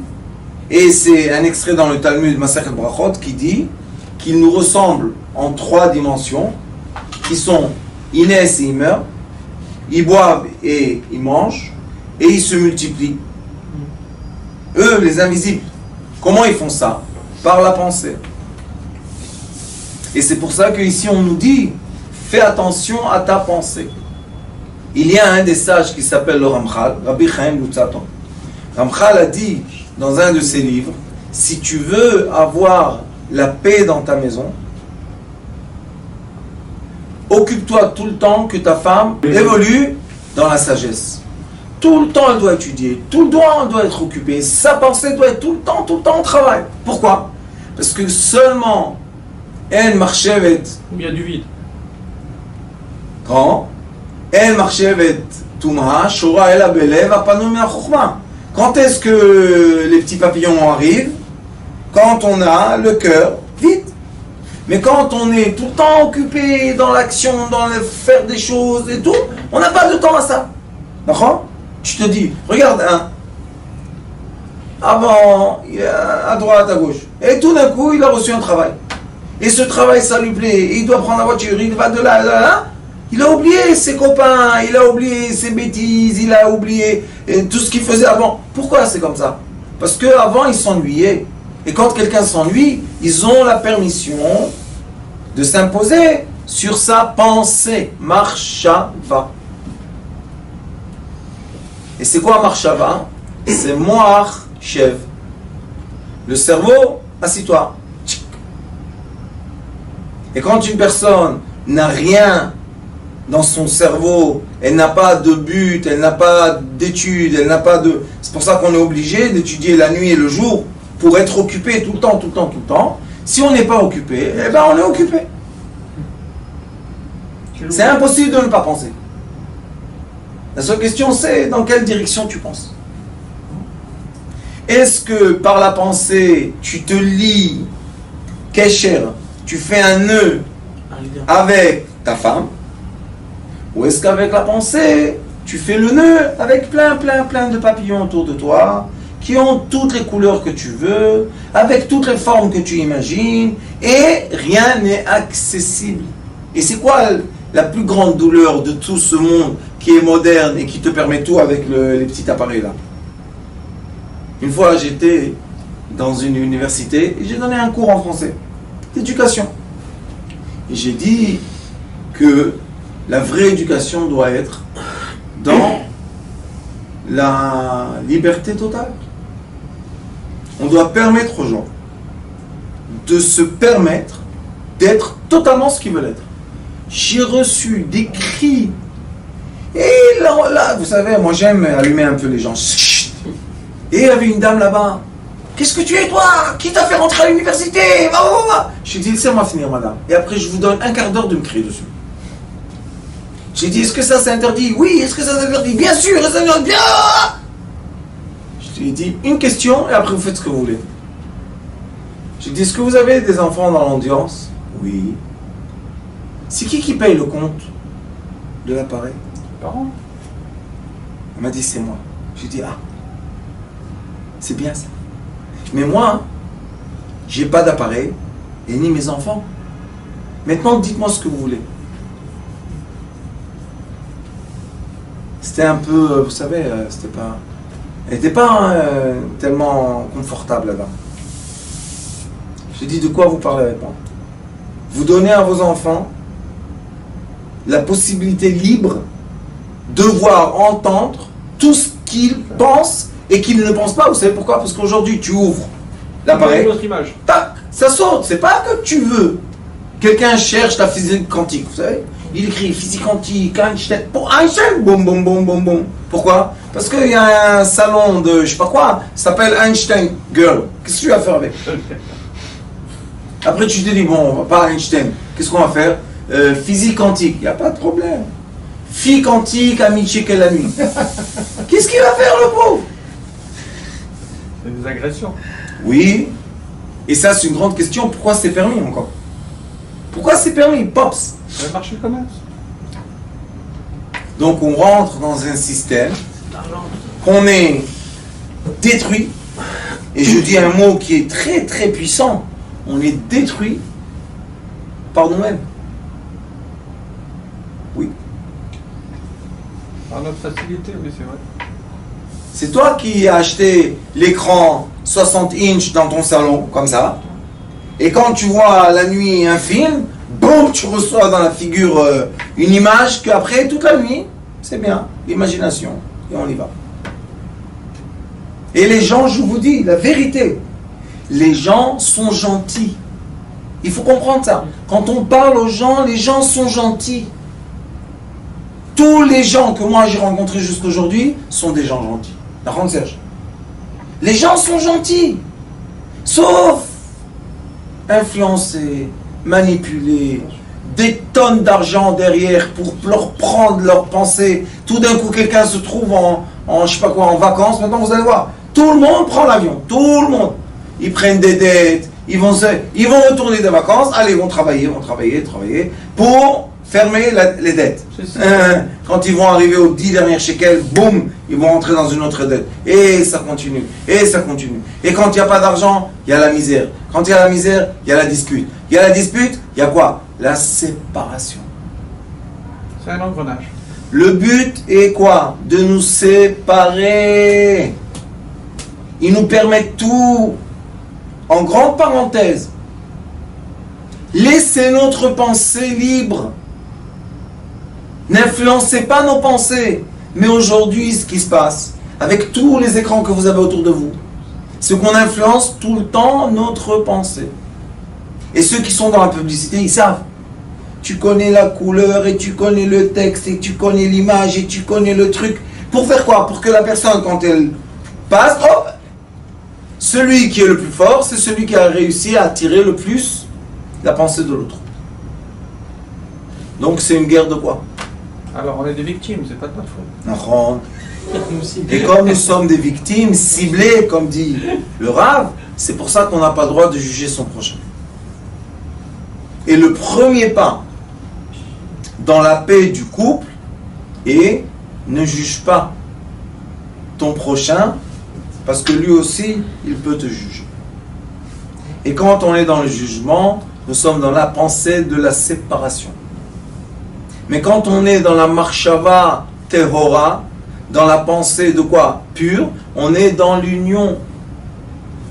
Speaker 1: et c'est un extrait dans le Talmud Masechet Brachot qui dit qu'il nous ressemble en 3 dimensions, qui sont ils naissent et ils meurent, ils boivent et ils mangent, et ils se multiplient. Eux, les invisibles, comment ils font ça? Par la pensée. Et c'est pour ça qu'ici on nous dit, fais attention à ta pensée. Il y a un des sages qui s'appelle le Ramchal, Rabbi Chaim Luzzatto. Ramchal a dit dans un de ses livres, si tu veux avoir la paix dans ta maison, occupe-toi tout le temps que ta femme évolue dans la sagesse. Tout le temps elle doit étudier, tout le temps elle doit être occupée, sa pensée doit être tout le temps au travail. Pourquoi? Parce que seulement elle marchevet
Speaker 3: Il y a du vide.
Speaker 1: quand elle marchevet tumha shora el abelev apanu min chokhma. Quand est-ce que les petits papillons arrivent? Quand on a le cœur vide. Mais quand on est tout le temps occupé dans l'action, dans le faire des choses et tout, on n'a pas de temps à ça. D'accord? Tu te dis, regarde, avant, il est à droite, à gauche. Et tout d'un coup, il a reçu un travail. Et ce travail, ça lui plaît. Et il doit prendre la voiture, il va de là à là. Il a oublié ses copains, il a oublié ses bêtises, il a oublié tout ce qu'il faisait avant. Pourquoi c'est comme ça? Parce qu'avant, il s'ennuyait. Et quand quelqu'un s'ennuie, ils ont la permission de s'imposer sur sa pensée. Marshava. Et c'est quoi Marshava? C'est Moar Chev. Le cerveau, assis-toi. Et quand une personne n'a rien dans son cerveau, elle n'a pas de but, elle n'a pas d'études, elle n'a pas de... C'est pour ça qu'on est obligé d'étudier la nuit et le jour pour être occupé tout le temps. Si on n'est pas occupé, eh ben on est occupé. C'est impossible de ne pas penser. La seule question c'est dans quelle direction tu penses. Est-ce que par la pensée, tu te lis kesher, tu fais un nœud avec ta femme, ou est-ce qu'avec la pensée, tu fais le nœud avec plein de papillons autour de toi, qui ont toutes les couleurs que tu veux, avec toutes les formes que tu imagines, et rien n'est accessible. Et c'est quoi la plus grande douleur de tout ce monde qui est moderne et qui te permet tout avec les petits appareils là? Une fois, j'étais dans une université et j'ai donné un cours en français, d'éducation. Et j'ai dit que la vraie éducation doit être dans la liberté totale. On doit permettre aux gens de se permettre d'être totalement ce qu'ils veulent être. J'ai reçu des cris. Et là, vous savez, moi j'aime allumer un peu les gens. Et il y avait une dame là-bas. Qu'est-ce que tu es toi? Qui t'a fait rentrer à l'université? Va. J'ai dit, laissez-moi finir madame. Et après je vous donne un quart d'heure de me crier dessus. J'ai dit, est-ce que ça c'est interdit? Oui, est-ce que ça c'est interdit? Bien sûr, ça c'est bien. Je lui ai dit une question et après vous faites ce que vous voulez. J'ai dit, est-ce que vous avez des enfants dans l'audience? Oui. C'est qui paye le compte de l'appareil?
Speaker 3: Parents.
Speaker 1: Elle m'a dit, c'est moi. J'ai dit, c'est bien ça. Mais moi, j'ai pas d'appareil et ni mes enfants. Maintenant, dites-moi ce que vous voulez. c'était un peu, vous savez, elle n'était pas tellement confortable là-bas. Je dis, de quoi vous parlez avec moi? Vous donnez à vos enfants la possibilité libre de voir, entendre tout ce qu'ils pensent et qu'ils ne pensent pas. Vous savez pourquoi? Parce qu'aujourd'hui, tu ouvres l'appareil,
Speaker 3: Une autre image.
Speaker 1: tac, ça saute. C'est pas que tu veux. Quelqu'un cherche la physique quantique, vous savez? Il écrit physique quantique, Einstein, pour Einstein, boum, boum, boum, boum, boum. Pourquoi? Parce qu'il y a un salon de je sais pas quoi, ça s'appelle Einstein Girl. Qu'est-ce que tu vas faire avec? Après, tu te dis, bon, on va pas Einstein. Qu'est-ce qu'on va faire? Physique quantique, il n'y a pas de problème. Fille quantique, amitié quelle la nuit. Qu'est-ce qu'il va faire, le pauvre?
Speaker 3: C'est des agressions.
Speaker 1: Oui. Et ça, c'est une grande question. Pourquoi c'est permis encore? Pourquoi c'est permis, Pops?
Speaker 3: Le marché du commerce.
Speaker 1: Donc, on rentre dans un système. On est détruit. Et je dis un mot qui est très, très puissant. On est détruit par nous-mêmes. Oui.
Speaker 3: Par notre facilité, oui, c'est vrai.
Speaker 1: C'est toi qui as acheté l'écran 60 inch dans ton salon, comme ça. Et quand tu vois la nuit un film, boum, tu reçois dans la figure une image qu'après, toute la nuit, c'est bien, l'imagination. Et on y va. Et les gens, je vous dis la vérité, les gens sont gentils. Il faut comprendre ça. Quand on parle aux gens, les gens sont gentils. Tous les gens que moi j'ai rencontrés jusqu'aujourd'hui sont des gens gentils. D'accord, Serge? Les gens sont gentils. Sauf influencés, manipulés, des tonnes d'argent derrière pour leur prendre leurs pensées. Tout d'un coup, quelqu'un se trouve en je sais pas quoi, en vacances. Maintenant, vous allez voir, tout le monde prend l'avion. Tout le monde. Ils prennent des dettes. Ils vont retourner des vacances. Allez, ils vont travailler pour fermer les dettes. Quand ils vont arriver aux 10 dernières shekels, boum, ils vont entrer dans une autre dette. Et ça continue. Et ça continue. Et quand il n'y a pas d'argent, il y a la misère. Quand il y a la misère, il y a la dispute. Il y a la dispute, il y a quoi? La séparation.
Speaker 3: C'est un engrenage.
Speaker 1: Le but est quoi? De nous séparer. Ils nous permettent tout. En grande parenthèse, laissez notre pensée libre. N'influencez pas nos pensées. Mais aujourd'hui, ce qui se passe, avec tous les écrans que vous avez autour de vous, c'est qu'on influence tout le temps notre pensée. Et ceux qui sont dans la publicité, ils savent. Tu connais la couleur, et tu connais le texte, et tu connais l'image, et tu connais le truc. Pour faire quoi? Pour que la personne, quand elle passe, hop, celui qui est le plus fort, c'est celui qui a réussi à attirer le plus la pensée de l'autre. Donc c'est une guerre de quoi?
Speaker 3: Alors on est des victimes, c'est pas de notre faute.
Speaker 1: Nahon. Et comme nous sommes des victimes ciblées, comme dit le Rav, c'est pour ça qu'on n'a pas le droit de juger son prochain. Et le premier pas dans la paix du couple est ne juge pas ton prochain, parce que lui aussi, il peut te juger. Et quand on est dans le jugement, nous sommes dans la pensée de la séparation. Mais quand on est dans la marshava tehora, dans la pensée de quoi? Pure, on est dans l'union.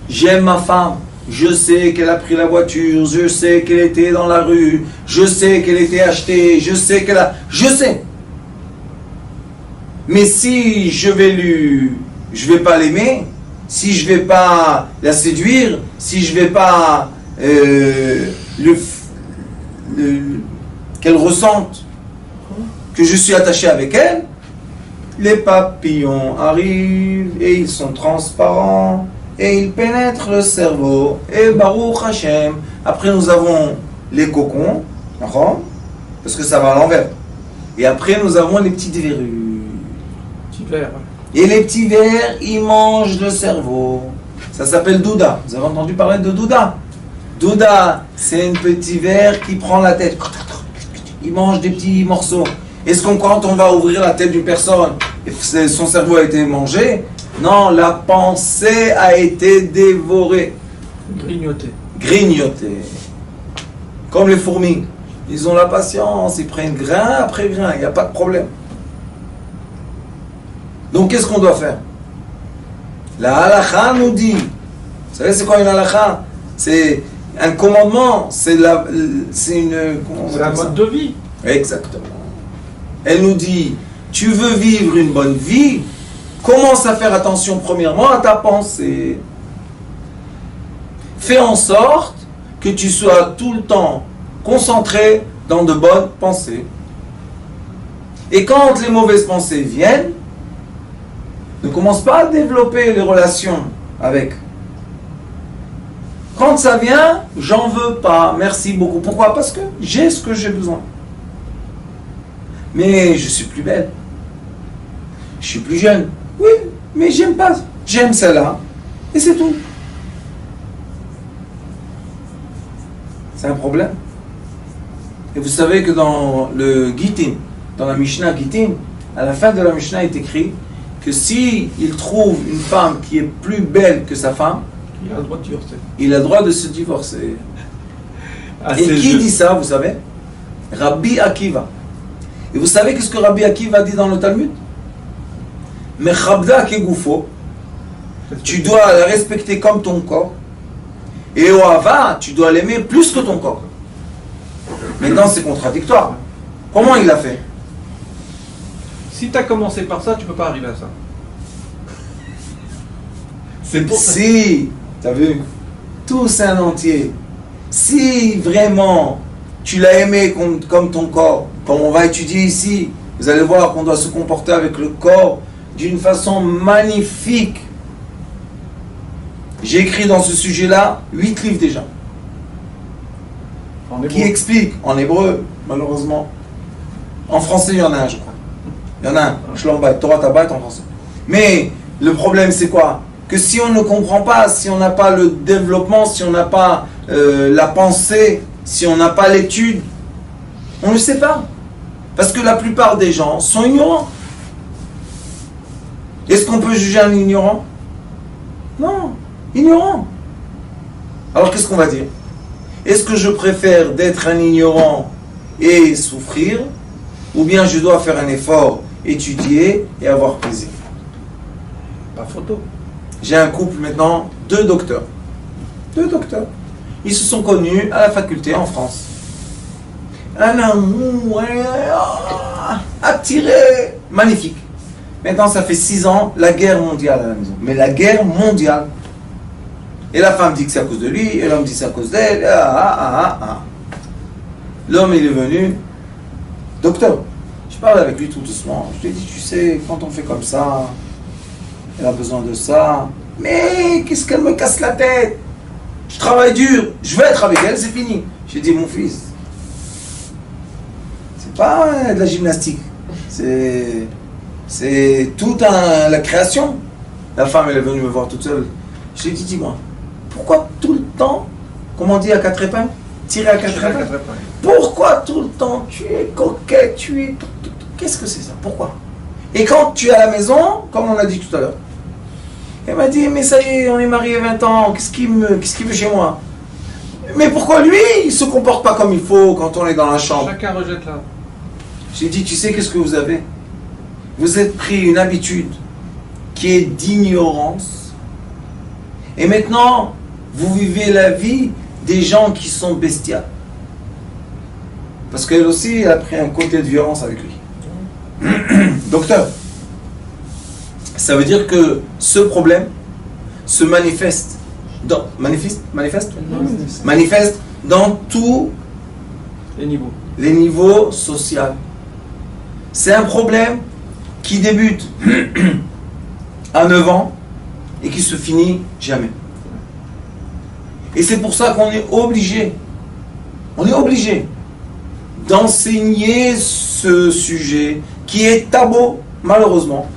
Speaker 1: J'aime ma femme, je sais qu'elle a pris la voiture, je sais qu'elle était dans la rue, je sais qu'elle était achetée, je sais qu'elle a... Je sais. Mais si je vais pas l'aimer, si je vais pas la séduire, si je vais pas qu'elle ressente que je suis attaché avec elle, les papillons arrivent et ils sont transparents et ils pénètrent le cerveau et Baruch Hashem. Après nous avons les cocons, parce que ça va à l'envers. Et après nous avons les petites verrues.
Speaker 3: Petit verre.
Speaker 1: Et les petits vers, ils mangent le cerveau. Ça s'appelle Douda. Vous avez entendu parler de Douda? Douda, c'est un petit ver qui prend la tête. Il mange des petits morceaux. Est-ce qu'on, quand on va ouvrir la tête d'une personne, son cerveau a été mangé? Non, la pensée a été dévorée. Grignoté. Comme les fourmis. Ils ont la patience, ils prennent grain après grain, il n'y a pas de problème. Donc qu'est-ce qu'on doit faire? La halakha nous dit, vous savez c'est quoi une halakha? C'est un commandement, c'est une... comment on
Speaker 3: C'est un
Speaker 1: appelle ça?
Speaker 3: mode de vie.
Speaker 1: Exactement. Elle nous dit, tu veux vivre une bonne vie, commence à faire attention premièrement à ta pensée. Fais en sorte que tu sois tout le temps concentré dans de bonnes pensées. Et quand les mauvaises pensées viennent, ne commence pas à développer les relations avec. Quand ça vient, j'en veux pas, merci beaucoup. Pourquoi? Parce que j'ai ce que j'ai besoin. Mais je suis plus belle. Je suis plus jeune. Oui, mais j'aime pas. J'aime celle-là. Et c'est tout. C'est un problème. Et vous savez que dans le Gittin, dans la Mishnah Gittin, à la fin de la Mishnah est écrit que si il trouve une femme qui est plus belle que sa femme,
Speaker 3: Il a le droit de divorcer.
Speaker 1: il a le droit de se divorcer.
Speaker 3: Ah,
Speaker 1: Et
Speaker 3: c'est
Speaker 1: qui
Speaker 3: juste.
Speaker 1: dit ça, vous savez? Rabbi Akiva. Et vous savez qu'est-ce que Rabbi Akiva dit dans le Talmud? Mechabda kegoufo, tu dois la respecter comme ton corps. Et Ohava, tu dois l'aimer plus que ton corps. Maintenant, c'est contradictoire. Comment il a fait?
Speaker 3: Si tu as commencé par ça, tu peux pas arriver à ça. C'est pour ça.
Speaker 1: Si, tu as vu, tous un entier, si vraiment tu l'as aimé comme ton corps, comme on va étudier ici, vous allez voir qu'on doit se comporter avec le corps d'une façon magnifique. J'ai écrit dans ce sujet-là 8 livres déjà,
Speaker 3: En hébreu.
Speaker 1: qui expliquent en hébreu, malheureusement. En français, il y en a un, je crois. Il y en a un, Shlom Bayit, Torah Tabayit en français. Mais le problème, c'est quoi? Que si on ne comprend pas, si on n'a pas le développement, si on n'a pas la pensée, si on n'a pas l'étude, on ne sait pas. Parce que la plupart des gens sont ignorants. Est-ce qu'on peut juger un ignorant? Non, ignorant. Alors qu'est-ce qu'on va dire? Est-ce que je préfère d'être un ignorant et souffrir, ou bien je dois faire un effort, étudier et avoir plaisir?
Speaker 3: Pas photo.
Speaker 1: J'ai un couple maintenant, 2 docteurs. 2 docteurs. Ils se sont connus à la faculté en France. Un amour attiré, magnifique. Maintenant, ça fait 6 ans, la guerre mondiale à la maison. Mais la guerre mondiale. Et la femme dit que c'est à cause de lui, et l'homme dit que c'est à cause d'elle. L'homme, il est venu, docteur. Je parle avec lui tout doucement. Je lui ai dit, tu sais, quand on fait comme ça, elle a besoin de ça. Mais qu'est-ce qu'elle me casse la tête? Je travaille dur, je veux être avec elle, c'est fini. J'ai dit, mon fils, c'est pas de la gymnastique. C'est toute la création. La femme, elle est venue me voir toute seule. Je lui ai dit, dis-moi, pourquoi tout le temps, comme on dit à 4 épingles, tirer à 4 épingles? Pourquoi tout le temps tu es coquette, tu es... Qu'est-ce que c'est ça? Pourquoi? Et quand tu es à la maison, comme on a dit tout à l'heure, elle m'a dit, mais ça y est, on est mariés 20 ans, qu'est-ce qu'il veut chez moi? Mais pourquoi lui, il se comporte pas comme il faut quand on est dans la chambre?
Speaker 3: Chacun rejette là.
Speaker 1: J'ai dit, tu sais qu'est-ce que vous avez? Vous êtes pris une habitude qui est d'ignorance. Et maintenant, vous vivez la vie des gens qui sont bestiales. Parce qu'elle aussi, elle a pris un côté de violence avec lui. Docteur, ça veut dire que ce problème se manifeste dans tous
Speaker 3: Les niveaux.
Speaker 1: les niveaux sociaux. C'est un problème qui débute à 9 ans et qui se finit jamais. Et c'est pour ça qu'on est obligé d'enseigner ce sujet qui est tabou, malheureusement.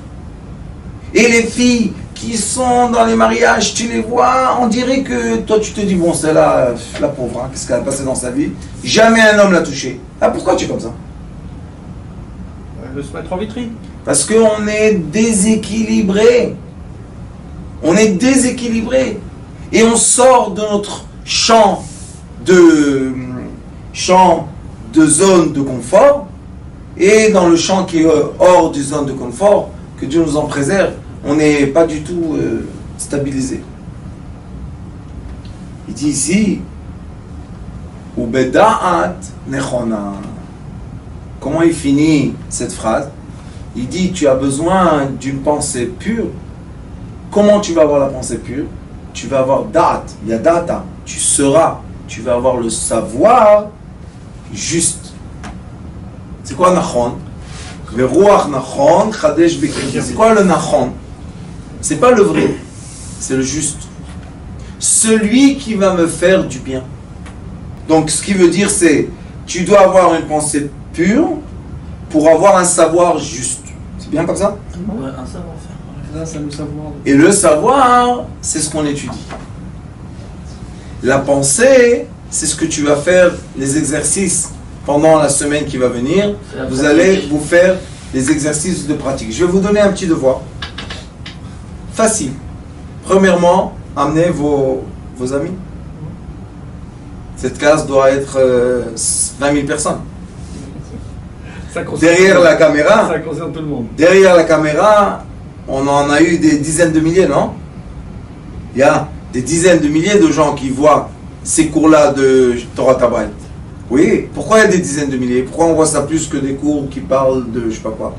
Speaker 1: Et les filles qui sont dans les mariages, tu les vois, on dirait que toi tu te dis, bon, celle-là, la pauvre, hein, qu'est-ce qu'elle a passé dans sa vie? Jamais un homme l'a touchée. Ah, pourquoi tu es comme ça?
Speaker 3: Elle veut se mettre en vitrine.
Speaker 1: Parce qu'on est déséquilibré. On est déséquilibré. Et on sort de notre champ de zone de confort. Et dans le champ qui est hors du zone de confort, que Dieu nous en préserve, on n'est pas du tout stabilisé. Il dit ici, Ubeda'at nechona. Comment il finit cette phrase? Il dit, tu as besoin d'une pensée pure. Comment tu vas avoir la pensée pure? Tu vas avoir da'at, il y a data, tu vas avoir le savoir juste. C'est quoi nachon? Le ruach nachon, chadesh b'kirti. C'est quoi le nachon? C'est pas le vrai, c'est le juste. Celui qui va me faire du bien. Donc ce qui veut dire c'est, tu dois avoir une pensée pure pour avoir un savoir juste. C'est bien comme ça?
Speaker 4: Ouais, un savoir-faire.
Speaker 2: Ça, le savoir.
Speaker 1: Et le savoir, c'est ce qu'on étudie. La pensée, c'est ce que tu vas faire, les exercices pendant la semaine qui va venir. Vous allez vous faire les exercices de pratique. Je vais vous donner un petit devoir. Facile. Premièrement, amenez vos amis. Cette classe doit être 20 000 personnes.
Speaker 3: Ça concerne
Speaker 1: Derrière la caméra,
Speaker 3: Ça concerne tout le monde.
Speaker 1: derrière la caméra, on en a eu des dizaines de milliers, non? Il y a des dizaines de milliers de gens qui voient ces cours-là de Torah Tabait. Oui, pourquoi il y a des dizaines de milliers? Pourquoi on voit ça plus que des cours qui parlent de je sais pas quoi?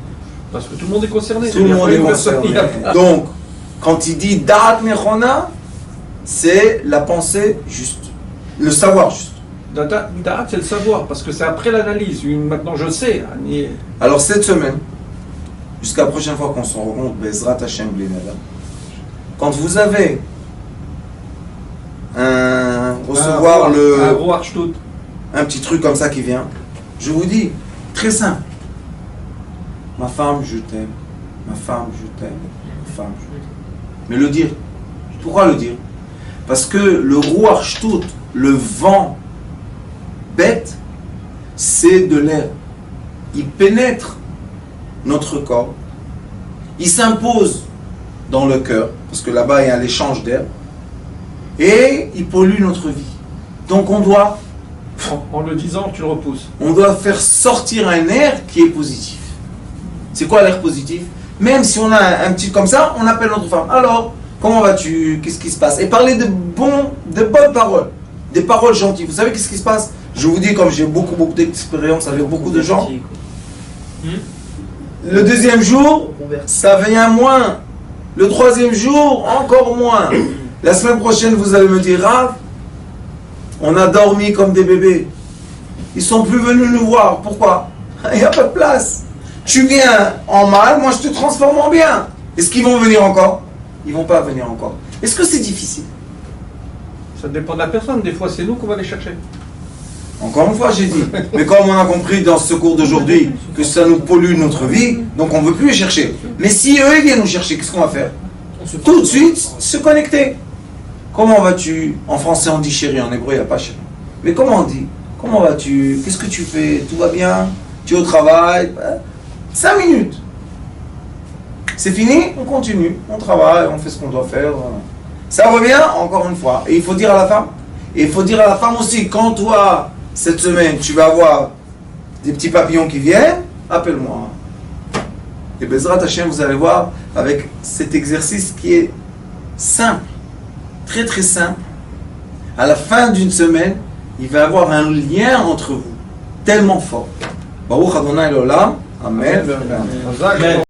Speaker 3: Parce que tout le monde est concerné.
Speaker 1: Tout le monde est concerné. Donc, quand il dit Da'at Nechona, c'est la pensée juste, le savoir juste.
Speaker 3: Da'at, c'est le savoir, parce que c'est après l'analyse. Maintenant, je sais.
Speaker 1: Alors, cette semaine, jusqu'à la prochaine fois qu'on se rencontre, Bezrat Hashem Blinada, quand vous avez recevoir
Speaker 3: un roi Shtut.
Speaker 1: un petit truc comme ça qui vient, je vous dis, très simple. Ma femme, je t'aime. Ma femme, je t'aime. Ma femme, je t'aime. Mais le dire. Pourquoi le dire? Parce que le roi Shtut, le vent bête, c'est de l'air. Il pénètre notre corps. Il s'impose dans le cœur, parce que là-bas il y a l'échange d'air. Et il pollue notre vie. Donc on doit
Speaker 3: En le disant, tu le repousses.
Speaker 1: on doit faire sortir un air qui est positif. C'est quoi l'air positif? Même si on a un petit comme ça, on appelle notre femme. Alors, comment vas-tu? Qu'est-ce qui se passe? Et parler de bonnes paroles. Des paroles gentilles. Vous savez qu'est-ce qui se passe? Je vous dis, comme j'ai beaucoup d'expérience avec beaucoup de gens, le deuxième jour, ça vient moins. Le troisième jour, encore moins. La semaine prochaine, vous allez me dire, Rav, on a dormi comme des bébés. Ils sont plus venus nous voir. Pourquoi? Il n'y a pas de place. Tu viens en mal, moi je te transforme en bien. Est-ce qu'ils vont venir encore? Ils vont pas venir encore. Est-ce que c'est difficile?
Speaker 3: Ça dépend de la personne. Des fois, c'est nous qu'on va les chercher.
Speaker 1: Encore une fois, j'ai dit. Mais comme on a compris dans ce cours d'aujourd'hui que ça nous pollue notre vie, donc on ne veut plus les chercher. Mais si eux ils viennent nous chercher, qu'est-ce qu'on va faire? Tout de suite, se connecter. Comment vas-tu? En français, on dit chéri, en hébreu, il n'y a pas chéri. Mais comment on dit? Comment vas-tu? Qu'est-ce que tu fais? Tout va bien? Tu es au travail? 5 minutes. C'est fini? On continue. On travaille, on fait ce qu'on doit faire. Ça revient, encore une fois. Et il faut dire à la femme. Et il faut dire à la femme aussi, quand toi, cette semaine, tu vas avoir des petits papillons qui viennent, appelle-moi. Et Bezrat Hashem, vous allez voir, avec cet exercice qui est simple, très simple, à la fin d'une semaine, il va y avoir un lien entre vous, tellement fort. Baruch Adonai L'Olam, Amen.
Speaker 3: Amen.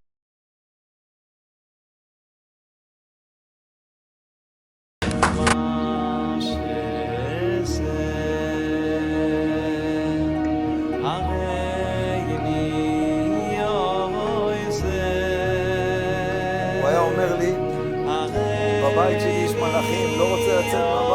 Speaker 1: הוא היה אומר לי, בבית שלי יש מלאכים, לא רוצה לצאת מהבית.